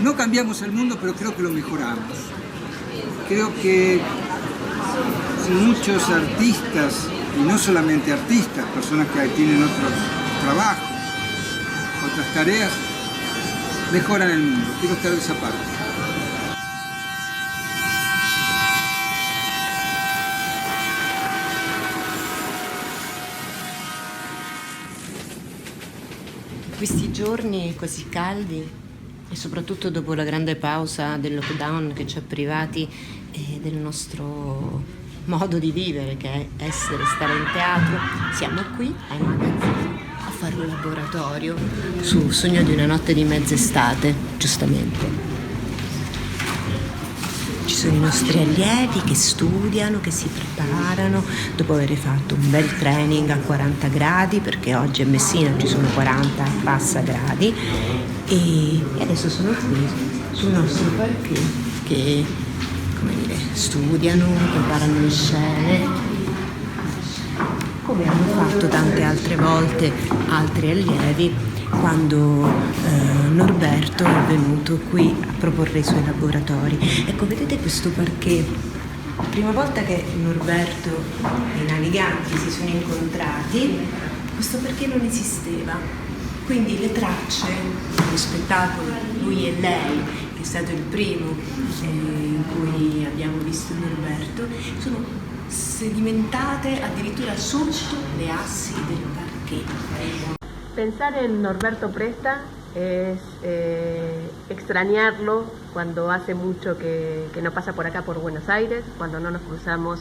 no cambiamos el mundo, pero creo que lo mejoramos. Creo que muchos artistas, y no solamente artistas, personas que tienen otros trabajos, otras tareas, mejoran el mundo. Quiero estar de esa parte. Questi giorni così caldi e soprattutto dopo la grande pausa del lockdown che ci ha privati del nostro modo di vivere, che è stare in teatro, siamo qui ai magazzini a fare un laboratorio su Sogno di una notte di mezz'estate, giustamente. Ci sono i nostri allievi che studiano, che si preparano dopo aver fatto un bel training a 40 gradi, perché oggi a Messina ci sono 40 passa gradi, e adesso sono qui sul nostro parquet che, come dire, studiano, preparano le scene, come hanno fatto tante altre volte altri allievi quando Norberto è venuto qui a proporre i suoi laboratori. Ecco, vedete questo parquet? La prima volta che Norberto e i naviganti si sono incontrati, questo parquet non esisteva. Quindi le tracce dello spettacolo Lui e Lei, che è stato il primo in cui abbiamo visto Norberto, sono sedimentate addirittura sotto le assi del parquet. Pensar en Norberto Presta es extrañarlo cuando hace mucho que no pasa por acá, por Buenos Aires, cuando no nos cruzamos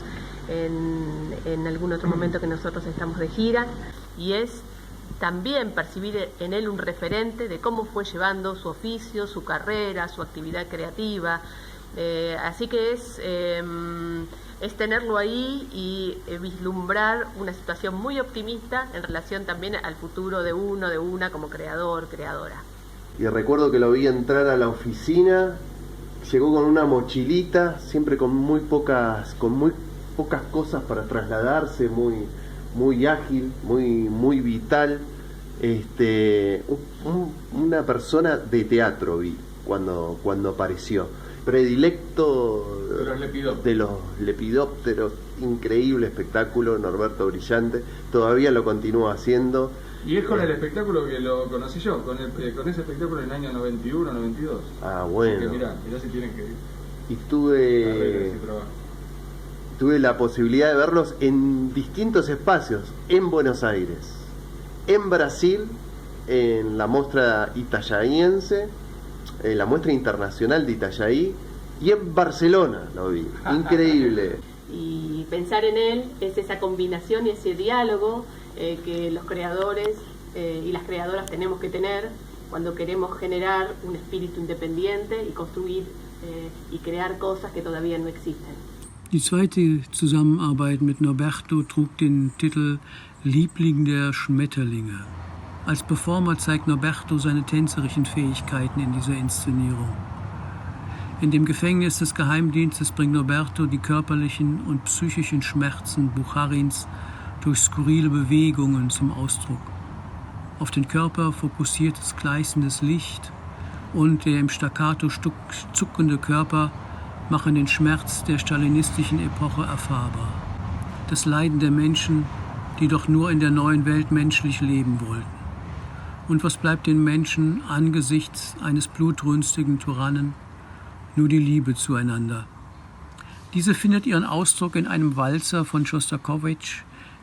en algún otro momento que nosotros estamos de gira, y es también percibir en él un referente de cómo fue llevando su oficio, su carrera, su actividad creativa, así que es tenerlo ahí y vislumbrar una situación muy optimista en relación también al futuro de uno, de una como creador, creadora. Y recuerdo que lo vi entrar a la oficina, llegó con una mochilita, siempre con muy pocas cosas para trasladarse, muy ágil, muy vital. Una persona de teatro vi cuando apareció. Predilecto de los lepidópteros, increíble espectáculo, Norberto brillante, todavía lo continúa haciendo. Y es con el espectáculo que lo conocí yo, con ese espectáculo en el año 91, 92. Ah, bueno. Que mirá si tienen que ir. Y tuve la posibilidad de verlos en distintos espacios, en Buenos Aires, en Brasil, en la muestra itallaiense, la muestra internacional de Itajaí, y en Barcelona lo vi, increíble. Y pensar en él es esa combinación y ese diálogo que los creadores y las creadoras tenemos que tener, cuando queremos generar un espíritu independiente y construir y crear cosas que todavía no existen. Die zweite Zusammenarbeit mit Norberto trug den Titel Liebling der Schmetterlinge. Als Performer zeigt Norberto seine tänzerischen Fähigkeiten in dieser Inszenierung. In dem Gefängnis des Geheimdienstes bringt Norberto die körperlichen und psychischen Schmerzen Bukharins durch skurrile Bewegungen zum Ausdruck. Auf den Körper fokussiertes gleißendes Licht und der im Staccato zuckende Körper machen den Schmerz der stalinistischen Epoche erfahrbar. Das Leiden der Menschen, die doch nur in der neuen Welt menschlich leben wollten. Und was bleibt den Menschen angesichts eines blutrünstigen Tyrannen? Nur die Liebe zueinander. Diese findet ihren Ausdruck in einem Walzer von Schostakowitsch,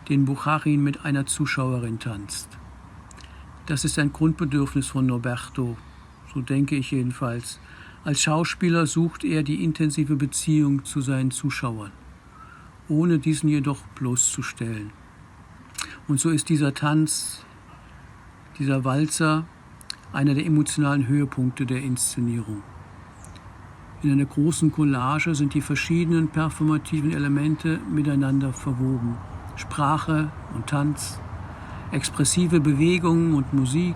den Bukharin mit einer Zuschauerin tanzt. Das ist ein Grundbedürfnis von Norberto, so denke ich jedenfalls. Als Schauspieler sucht er die intensive Beziehung zu seinen Zuschauern, ohne diesen jedoch bloßzustellen. Und so ist dieser Tanz, dieser Walzer, einer der emotionalen Höhepunkte der Inszenierung. In einer großen Collage sind die verschiedenen performativen Elemente miteinander verwoben. Sprache und Tanz, expressive Bewegungen und Musik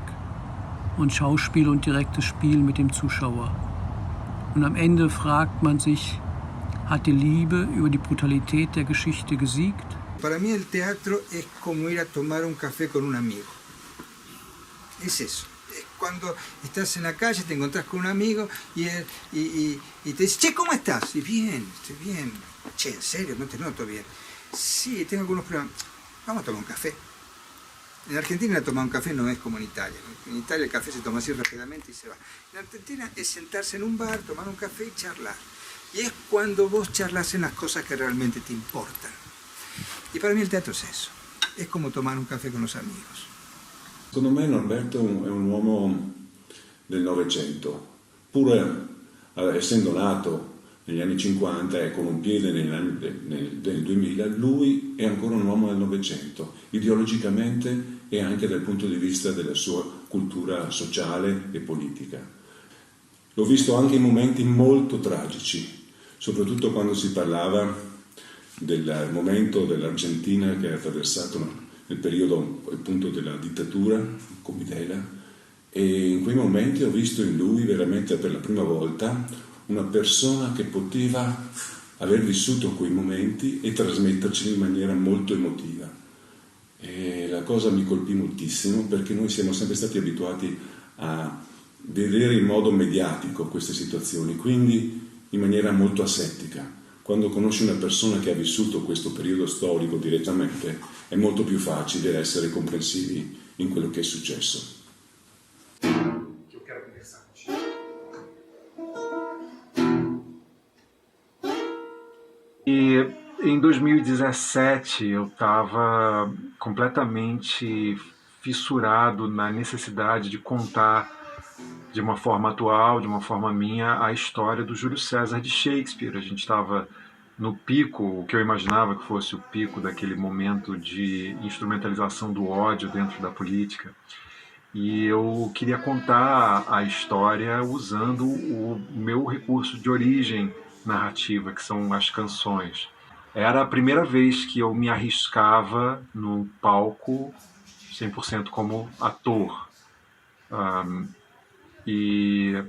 und Schauspiel und direktes Spiel mit dem Zuschauer. Und am Ende fragt man sich, hat die Liebe über die Brutalität der Geschichte gesiegt? Para mí el teatro es como ir a tomar un café con un amigo. Es eso. Cuando estás en la calle, te encontrás con un amigo y te dice, che, ¿cómo estás? Y bien, estoy bien. Che, ¿en serio? No te noto bien. Sí, tengo algunos problemas. Vamos a tomar un café. En Argentina tomar un café no es como en Italia. En Italia el café se toma así rápidamente y se va. En Argentina es sentarse en un bar, tomar un café y charlar. Y es cuando vos charlas en las cosas que realmente te importan. Y para mí el teatro es eso. Es como tomar un café con los amigos. Secondo me Norberto è un uomo del Novecento, pur essendo nato negli anni 50 e con un piede nel 2000, lui è ancora un uomo del Novecento, ideologicamente e anche dal punto di vista della sua cultura sociale e politica. L'ho visto anche in momenti molto tragici, soprattutto quando si parlava del momento dell'Argentina che ha attraversato nel periodo appunto della dittatura con Videla, e in quei momenti ho visto in lui veramente per la prima volta una persona che poteva aver vissuto quei momenti e trasmetterceli in maniera molto emotiva. E la cosa mi colpì moltissimo perché noi siamo sempre stati abituati a vedere in modo mediatico queste situazioni, quindi in maniera molto asettica. Quando conosci una persona che ha vissuto questo periodo storico direttamente, è molto più facile essere comprensivi in quello che è successo. E em 2017 eu estava completamente fissurado na necessidade de contar de uma forma atual, de uma forma minha, a história do Júlio César de Shakespeare. A gente estava no pico, o que eu imaginava que fosse o pico daquele momento de instrumentalização do ódio dentro da política. E eu queria contar a história usando o meu recurso de origem narrativa, que são as canções. Era a primeira vez que eu me arriscava no palco 100% como ator. E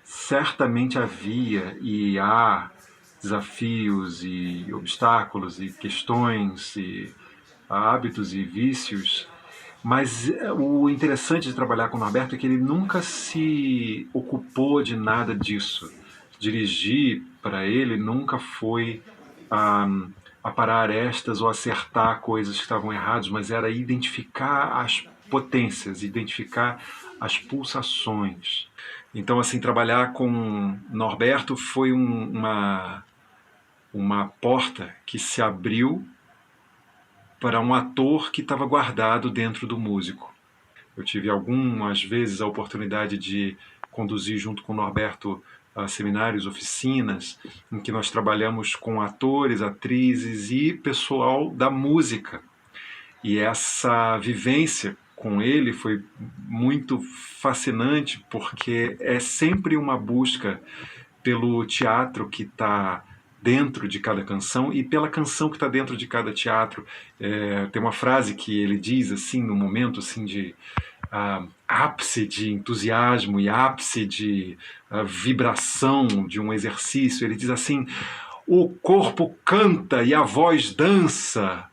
certamente havia e há desafios e obstáculos e questões e hábitos e vícios, mas o interessante de trabalhar com o Norberto é que ele nunca se ocupou de nada disso. Dirigir para ele nunca foi aparar arestas ou acertar coisas que estavam erradas, mas era identificar as potências, identificar as pulsações. Então, assim, trabalhar com Norberto foi uma porta que se abriu para um ator que estava guardado dentro do músico. Eu tive algumas vezes a oportunidade de conduzir junto com Norberto seminários, oficinas, em que nós trabalhamos com atores, atrizes e pessoal da música. E essa vivência com ele foi muito fascinante, porque é sempre uma busca pelo teatro que está dentro de cada canção e pela canção que está dentro de cada teatro. Tem uma frase que ele diz assim, no momento assim de ápice de entusiasmo e ápice de vibração de um exercício. Ele diz assim: o corpo canta e a voz dança.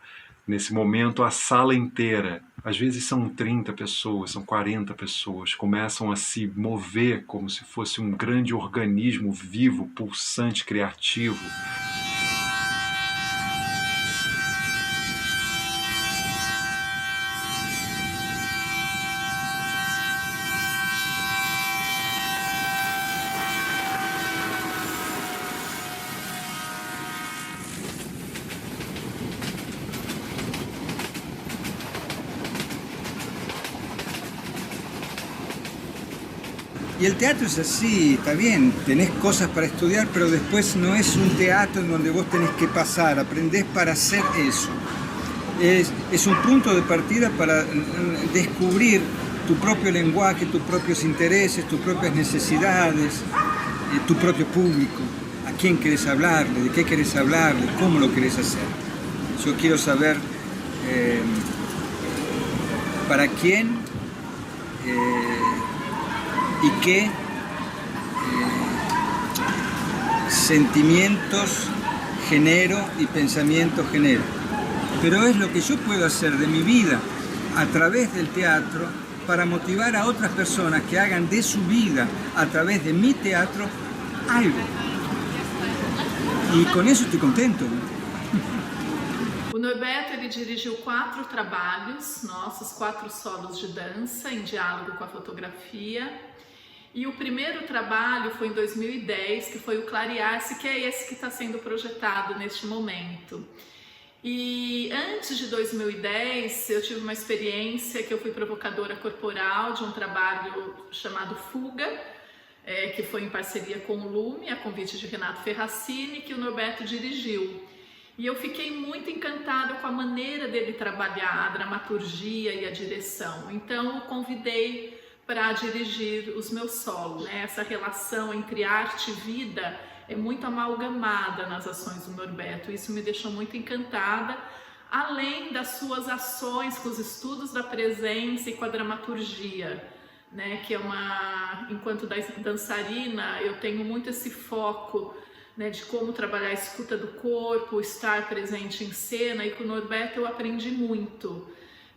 Nesse momento, a sala inteira, às vezes são 30 pessoas, são 40 pessoas, começam a se mover como se fosse um grande organismo vivo, pulsante, criativo. Y el teatro es así, está bien, tenés cosas para estudiar, pero después no es un teatro en donde vos tenés que pasar, aprendés para hacer eso. Es un punto de partida para descubrir tu propio lenguaje, tus propios intereses, tus propias necesidades, tu propio público, a quién querés hablarle, de qué querés hablarle, cómo lo querés hacer. Yo quiero saber para quién y qué sentimientos genero y pensamientos genero. Pero es lo que yo puedo hacer de mi vida a través del teatro para motivar a otras personas que hagan de su vida a través de mi teatro algo. E com isso estou contente. O Norberto ele dirigiu 4 trabalhos nossos, 4 solos de dança em diálogo com a fotografia. E o primeiro trabalho foi em 2010, que foi o Clarear-se, que é esse que está sendo projetado neste momento. E antes de 2010, eu tive uma experiência que eu fui provocadora corporal de um trabalho chamado Fuga, que foi em parceria com o Lume, a convite de Renato Ferracini, que o Norberto dirigiu. E eu fiquei muito encantada com a maneira dele trabalhar a dramaturgia e a direção. Então, eu convidei para dirigir os meus solos, né? Essa relação entre arte e vida é muito amalgamada nas ações do Norberto. Isso me deixou muito encantada, além das suas ações com os estudos da presença e com a dramaturgia, né? Que é enquanto dançarina, eu tenho muito esse foco, né, de como trabalhar a escuta do corpo, estar presente em cena, e com o Norberto eu aprendi muito.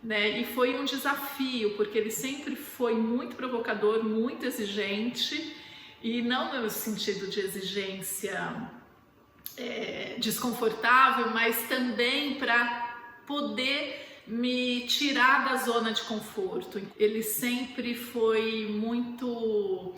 Né? E foi um desafio, porque ele sempre foi muito provocador, muito exigente, e não no sentido de exigência desconfortável, mas também para poder me tirar da zona de conforto. Ele sempre foi muito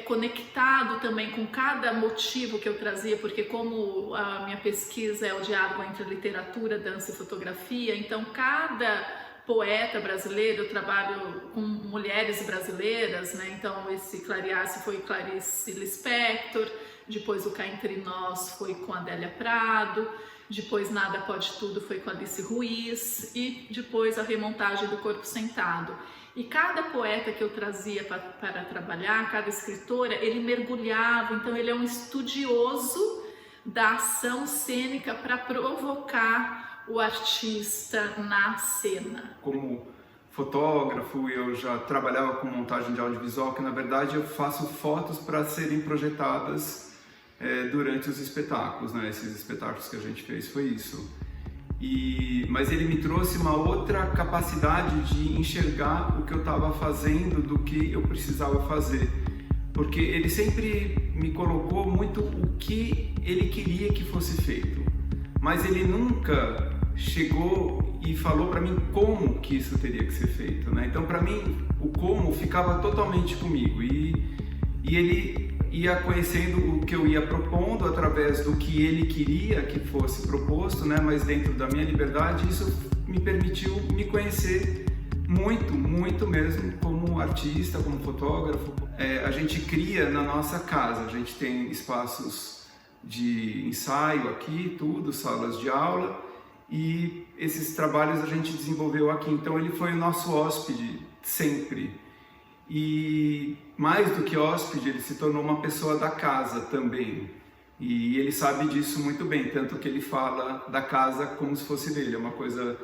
conectado também com cada motivo que eu trazia, porque como a minha pesquisa é o diálogo entre literatura, dança e fotografia, então cada poeta brasileiro, eu trabalho com mulheres brasileiras, né? Então esse Clarear-se foi Clarice Lispector, depois o Cá Entre Nós foi com Adélia Prado, depois Nada Pode Tudo foi com Alice Ruiz e depois a remontagem do Corpo Sentado. E cada poeta que eu trazia para trabalhar, cada escritora, ele mergulhava, então ele é um estudioso da ação cênica para provocar o artista na cena. Como fotógrafo, eu já trabalhava com montagem de audiovisual, que na verdade eu faço fotos para serem projetadas durante os espetáculos, né? Esses espetáculos que a gente fez foi isso. Mas ele me trouxe uma outra capacidade de enxergar o que eu estava fazendo do que eu precisava fazer, porque ele sempre me colocou muito o que ele queria que fosse feito, mas ele nunca chegou e falou para mim como que isso teria que ser feito, né? Então, para mim, o como ficava totalmente comigo, e ele ia conhecendo o que eu ia propondo através do que ele queria que fosse proposto, né? Mas dentro da minha liberdade, isso me permitiu me conhecer muito, muito mesmo como artista, como fotógrafo. A gente cria na nossa casa, a gente tem espaços de ensaio aqui, tudo, salas de aula, e esses trabalhos a gente desenvolveu aqui. Então ele foi o nosso hóspede sempre. E mais do que hóspede, ele se tornou uma pessoa da casa também. E ele sabe disso muito bem, tanto que ele fala da casa como se fosse dele. É uma coisa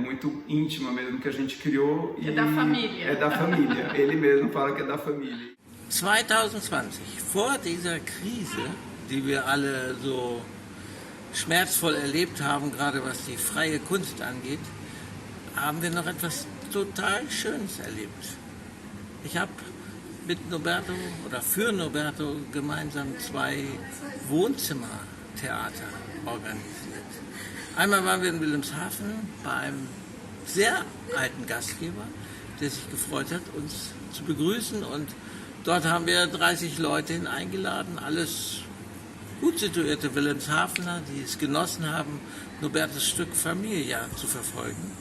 muito íntima mesmo que a gente criou. É da família. É da família. Ele mesmo fala que é da família. 2020, vor dieser Krise, die wir alle so schmerzvoll erlebt haben, gerade was die freie Kunst angeht, haben wir noch etwas total Schönes erlebt. Ich habe mit Norberto oder für Norberto gemeinsam 2 Wohnzimmertheater organisiert. Einmal waren wir in Wilhelmshaven bei einem sehr alten Gastgeber, der sich gefreut hat, uns zu begrüßen, und dort haben wir 30 Leute eingeladen, alles gut situierte Wilhelmshavener, die es genossen haben, Norbertos Stück Familia zu verfolgen.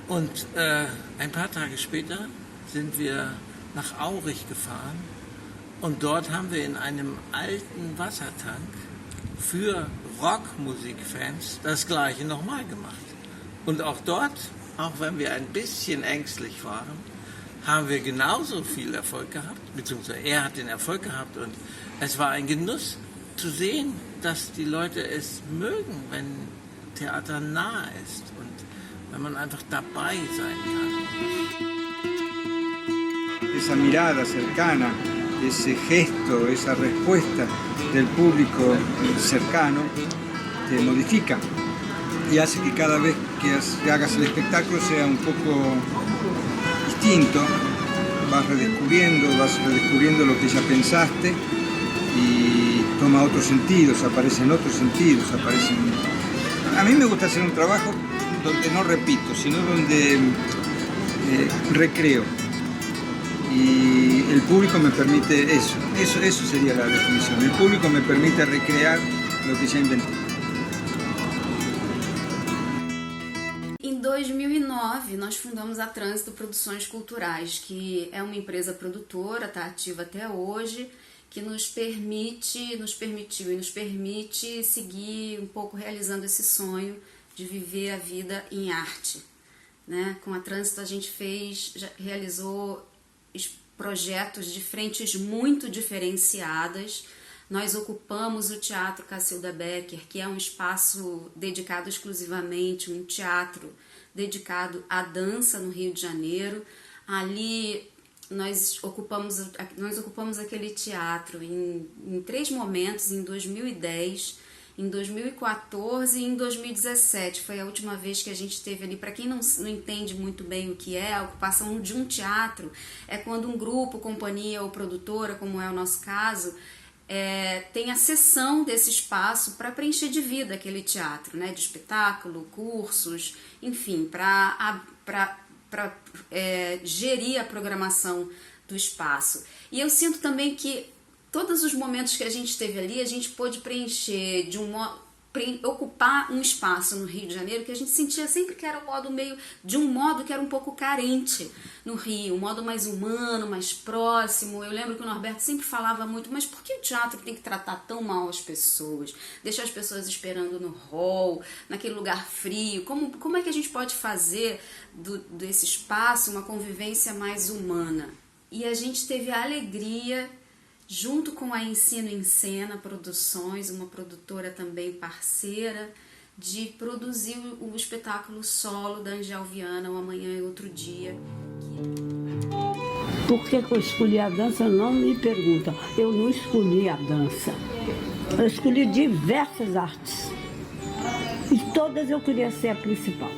Und ein paar Tage später sind wir nach Aurich gefahren, und dort haben wir in einem alten Wassertank für Rockmusikfans das Gleiche nochmal gemacht. Und auch dort, auch wenn wir ein bisschen ängstlich waren, haben wir genauso viel Erfolg gehabt, beziehungsweise er hat den Erfolg gehabt, und es war ein Genuss zu sehen, dass die Leute es mögen, wenn Theater nah ist und wenn man einfach dabei sein kann. Esa mirada cercana, ese gesto, esa respuesta del público cercano te modifica y hace que cada vez que hagas el espectáculo sea un poco distinto, vas redescubriendo lo que ya pensaste y toma otros sentidos, aparecen otros sentidos, A mí me gusta hacer un trabajo donde no repito, sino donde recreo. Y el público me permite eso sería la definición. El público me permite recrear lo que ya inventé. Em 2009, nós fundamos a Trânsito Produções Culturais, que é uma empresa produtora, está ativa até hoje, que nos permitiu e nos permite seguir um pouco realizando esse sonho de viver a vida em arte, né? Com a Trânsito a gente realizou projetos de frentes muito diferenciadas. Nós ocupamos o Teatro Cacilda Becker, que é um espaço dedicado exclusivamente, um teatro dedicado à dança no Rio de Janeiro. Ali nós ocupamos aquele teatro em 3 momentos, em 2010, em 2014 e em 2017. Foi a última vez que a gente teve ali. Para quem não entende muito bem o que é a ocupação de um teatro, é quando um grupo, companhia ou produtora, como é o nosso caso, tem a cessão desse espaço para preencher de vida aquele teatro, né? De espetáculo, cursos, enfim, para gerir a programação do espaço. E eu sinto também que todos os momentos que a gente teve ali, a gente pôde preencher ocupar um espaço no Rio de Janeiro que a gente sentia sempre que era um modo que era um pouco carente no Rio, um modo mais humano, mais próximo. Eu lembro que o Norberto sempre falava muito, mas por que o teatro tem que tratar tão mal as pessoas? Deixar as pessoas esperando no hall, naquele lugar frio. Como é que a gente pode fazer desse espaço uma convivência mais humana? E a gente teve a alegria, junto com a Ensino em Cena Produções, uma produtora também parceira, de produzir o espetáculo solo da Angel Viana, O Amanhã é Outro Dia. Por que eu escolhi a dança? Não me pergunta. Eu não escolhi a dança. Eu escolhi diversas artes. E todas eu queria ser a principal.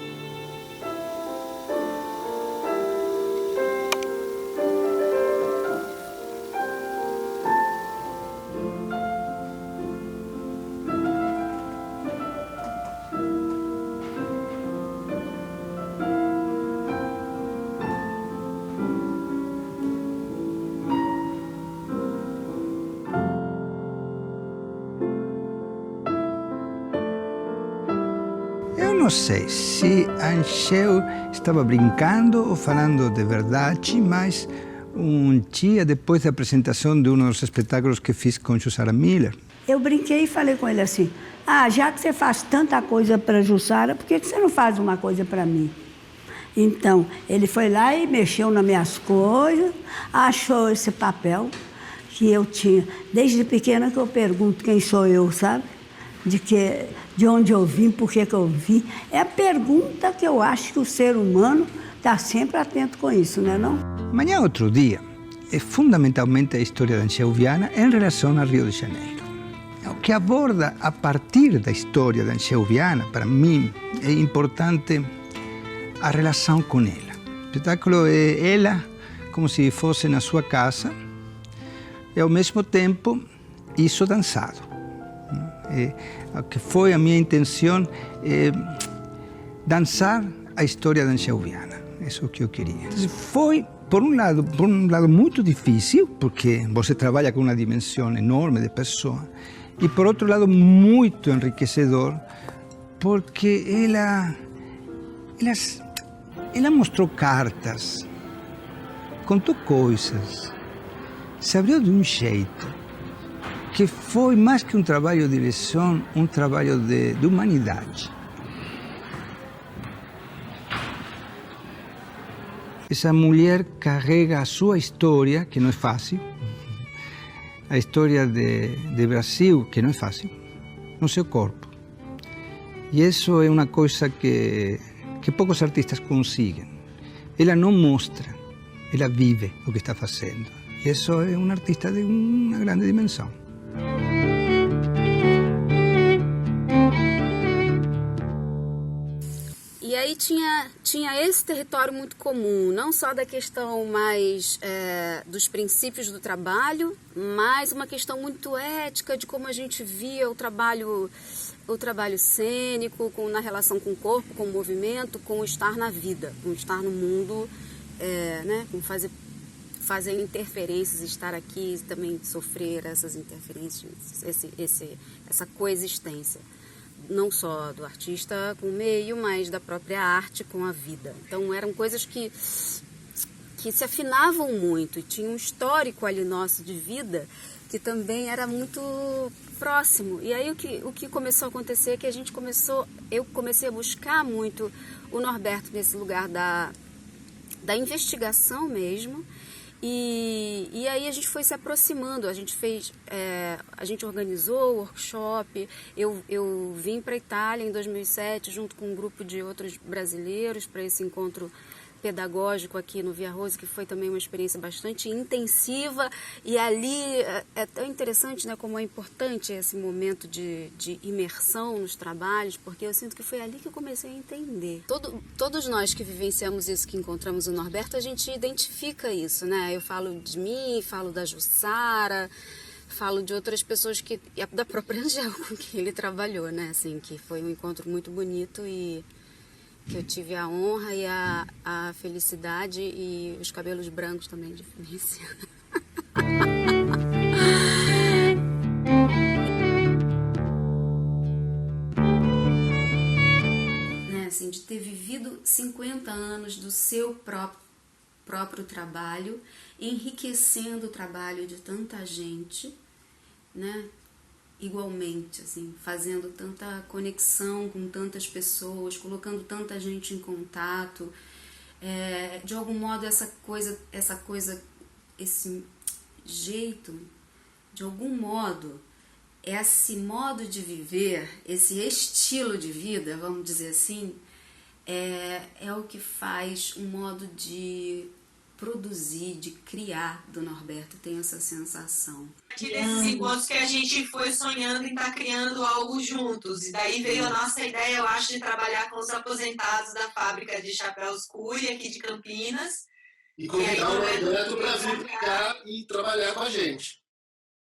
Não sei se Angel estava brincando ou falando de verdade, mas um dia depois da apresentação de um dos espetáculos que fiz com Susana Miller, Eu brinquei e falei com ele assim, já que você faz tanta coisa para a Jussara, por que você não faz uma coisa para mim? Então, ele foi lá e mexeu nas minhas coisas, achou esse papel que eu tinha. Desde pequena que eu pergunto quem sou eu, sabe? De onde eu vim, por que eu vim. É a pergunta que eu acho que o ser humano está sempre atento com isso, não é não? Amanhã outro dia é fundamentalmente a história da Ancheuviana em relação a Rio de Janeiro. O que aborda a partir da história da Ancheuviana, para mim, é importante a relação com ela. O espetáculo é ela como se fosse na sua casa e, ao mesmo tempo, isso dançado. O que foi a minha intenção é dançar a história da Ancheuviana. Isso é o que eu queria. Foi, por um lado muito difícil, porque você trabalha com uma dimensão enorme de pessoa, e por outro lado muito enriquecedor, porque ela mostrou cartas, contou coisas, se abriu de um jeito que foi mais que um trabalho de direção, um trabalho de humanidade. Essa mulher carrega a sua história, que não é fácil, a história de Brasil, que não é fácil, no seu corpo. E isso é uma coisa que poucos artistas conseguem. Ela não mostra, ela vive o que está fazendo. E isso é um artista de uma grande dimensão. E aí tinha esse território muito comum, não só da questão mais dos princípios do trabalho, mas uma questão muito ética de como a gente via o trabalho cênico, na relação com o corpo, com o movimento, com o estar na vida, com o estar no mundo, né, com fazer interferências, estar aqui e também sofrer essas interferências, essa coexistência. Não só do artista com o meio, mas da própria arte com a vida. Então eram coisas que se afinavam muito e tinha um histórico ali nosso de vida que também era muito próximo. E aí o que começou a acontecer é que eu comecei a buscar muito o Norberto nesse lugar da investigação mesmo. E aí a gente foi se aproximando, a gente organizou o workshop, eu vim para a Itália em 2007 junto com um grupo de outros brasileiros para esse encontro pedagógico aqui no Via Rose, que foi também uma experiência bastante intensiva, e ali é tão interessante, né, como é importante esse momento de imersão nos trabalhos, porque eu sinto que foi ali que eu comecei a entender. Todos nós que vivenciamos isso, que encontramos o Norberto, a gente identifica isso, né? Eu falo de mim, falo da Jussara, falo de outras pessoas da própria Angel com quem ele trabalhou, né? Assim, que foi um encontro muito bonito e que eu tive a honra e a felicidade e os cabelos brancos também de Felícia. Né, assim, de ter vivido 50 anos do seu próprio trabalho, enriquecendo o trabalho de tanta gente, né? Igualmente, assim, fazendo tanta conexão com tantas pessoas, colocando tanta gente em contato, de algum modo esse jeito, de algum modo, esse modo de viver, esse estilo de vida, vamos dizer assim, é o que faz um modo de produzir, de criar do Norberto, tenho essa sensação. Desses encontros que a gente foi sonhando em estar criando algo juntos, e daí veio a nossa ideia, eu acho, de trabalhar com os aposentados da fábrica de chapéus Cury, aqui de Campinas. E convidar o Norberto para vir para cá e trabalhar com a gente.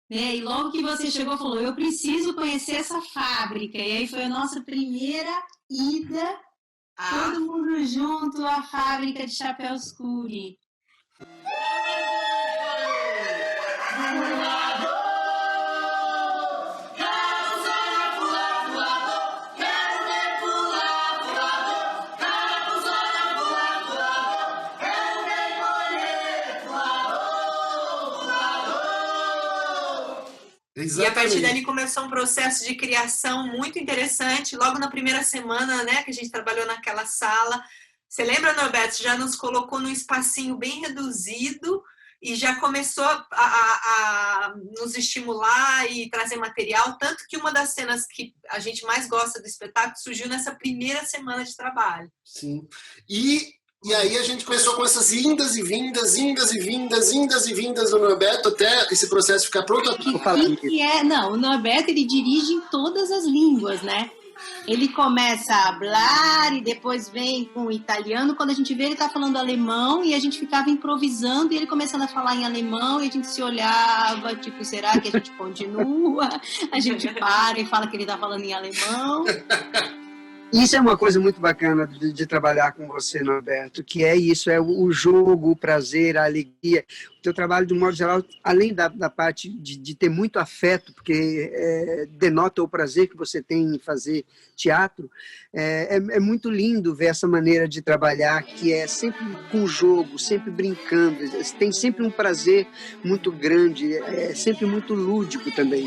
E logo que você chegou, falou, eu preciso conhecer essa fábrica, e aí foi a nossa primeira ida, todo mundo junto à fábrica de chapéus Cury. E a partir dali começou um processo de criação muito interessante. Logo na primeira semana, né, que a gente trabalhou naquela sala, você lembra, Norberto? Já nos colocou num espacinho bem reduzido e já começou a nos estimular e trazer material, tanto que uma das cenas que a gente mais gosta do espetáculo surgiu nessa primeira semana de trabalho. Sim. E aí a gente começou com essas indas e vindas do Norberto até esse processo ficar pronto. Não, o Norberto, ele dirige em todas as línguas, né? Ele começa a falar e depois vem com o italiano. Quando a gente vê, ele tá falando alemão e a gente ficava improvisando e ele começando a falar em alemão e a gente se olhava, tipo, será que a gente continua? A gente para e fala que ele tá falando em alemão. Isso é uma coisa muito bacana de trabalhar com você, Norberto, que é isso, é o jogo, o prazer, a alegria. O teu trabalho, de um modo geral, além da parte de ter muito afeto, porque denota o prazer que você tem em fazer teatro, é muito lindo ver essa maneira de trabalhar, que é sempre com jogo, sempre brincando, tem sempre um prazer muito grande, é sempre muito lúdico também.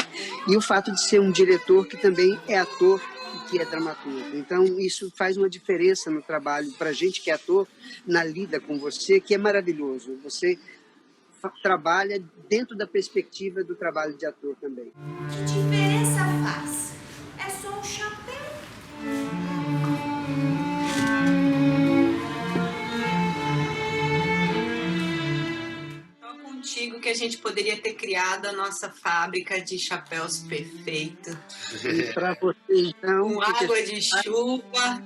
E o fato de ser um diretor que também é ator, que é dramaturgo. Então, isso faz uma diferença no trabalho para a gente que é ator, na lida com você, que é maravilhoso. Você trabalha dentro da perspectiva do trabalho de ator também. Que diferença faz? É só um chapéu. Contigo que a gente poderia ter criado a nossa fábrica de chapéus perfeito. E para você, então... Com água de chuva.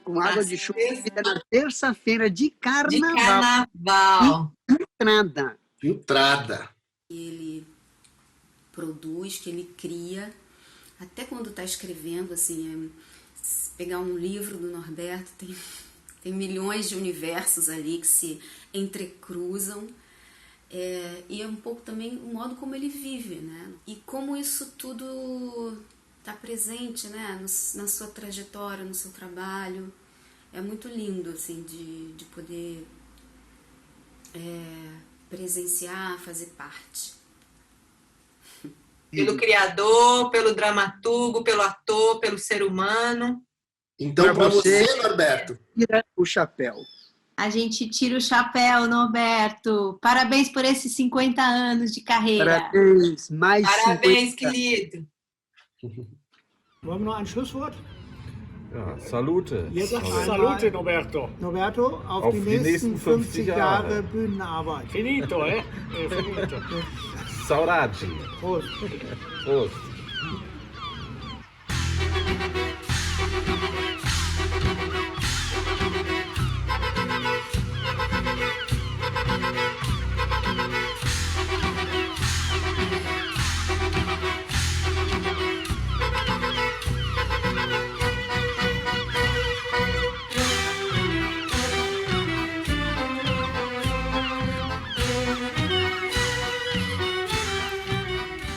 Com água de chuva na terça-feira de carnaval. Filtrada. Ele produz, que ele cria, até quando está escrevendo, assim, pegar um livro do Norberto, tem milhões de universos ali que se entrecruzam. E é um pouco também o modo como ele vive, né? E como isso tudo está presente, né? Na sua trajetória, no seu trabalho. É muito lindo, assim, de poder presenciar, fazer parte. Pelo criador, pelo dramaturgo, pelo ator, pelo ser humano. Então, para você, Norberto, tira o chapéu. A gente tira o chapéu, Norberto. Parabéns por esses 50 anos de carreira. Parabéns, mais Parabéns, 50. querido. Wollen wir noch ein Schlusswort? Ja, salute. Jetzt salute, Norberto. Norberto, auf die nächsten 50 Jahre Bühnenarbeit. Finito, Finito. Saudade. Prost. Prost.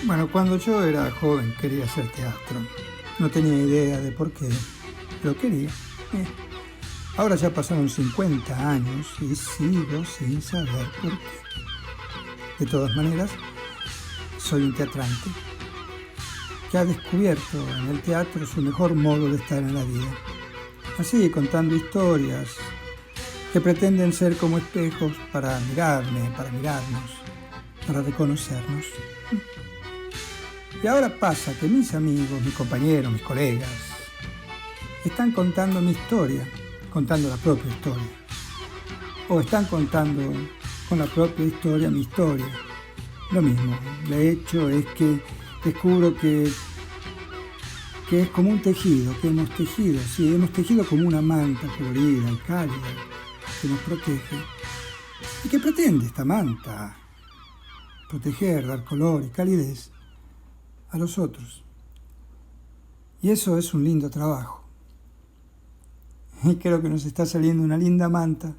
Bueno, cuando yo era joven quería hacer teatro. No tenía idea de por qué, pero quería. Ahora ya pasaron 50 años y sigo sin saber por qué. De todas maneras, soy un teatrante que ha descubierto en el teatro su mejor modo de estar en la vida. Así, contando historias que pretenden ser como espejos para mirarme, para mirarnos, para reconocernos. Y ahora pasa que mis amigos, mis compañeros, mis colegas, están contando mi historia, contando la propia historia. O están contando con la propia historia mi historia. Lo mismo, de hecho es que descubro que es como un tejido, que hemos tejido, sí, hemos tejido como una manta colorida y cálida que nos protege. ¿Y qué pretende esta manta? Proteger, dar color y calidez a los otros. Y eso es un lindo trabajo. Y creo que nos está saliendo una linda manta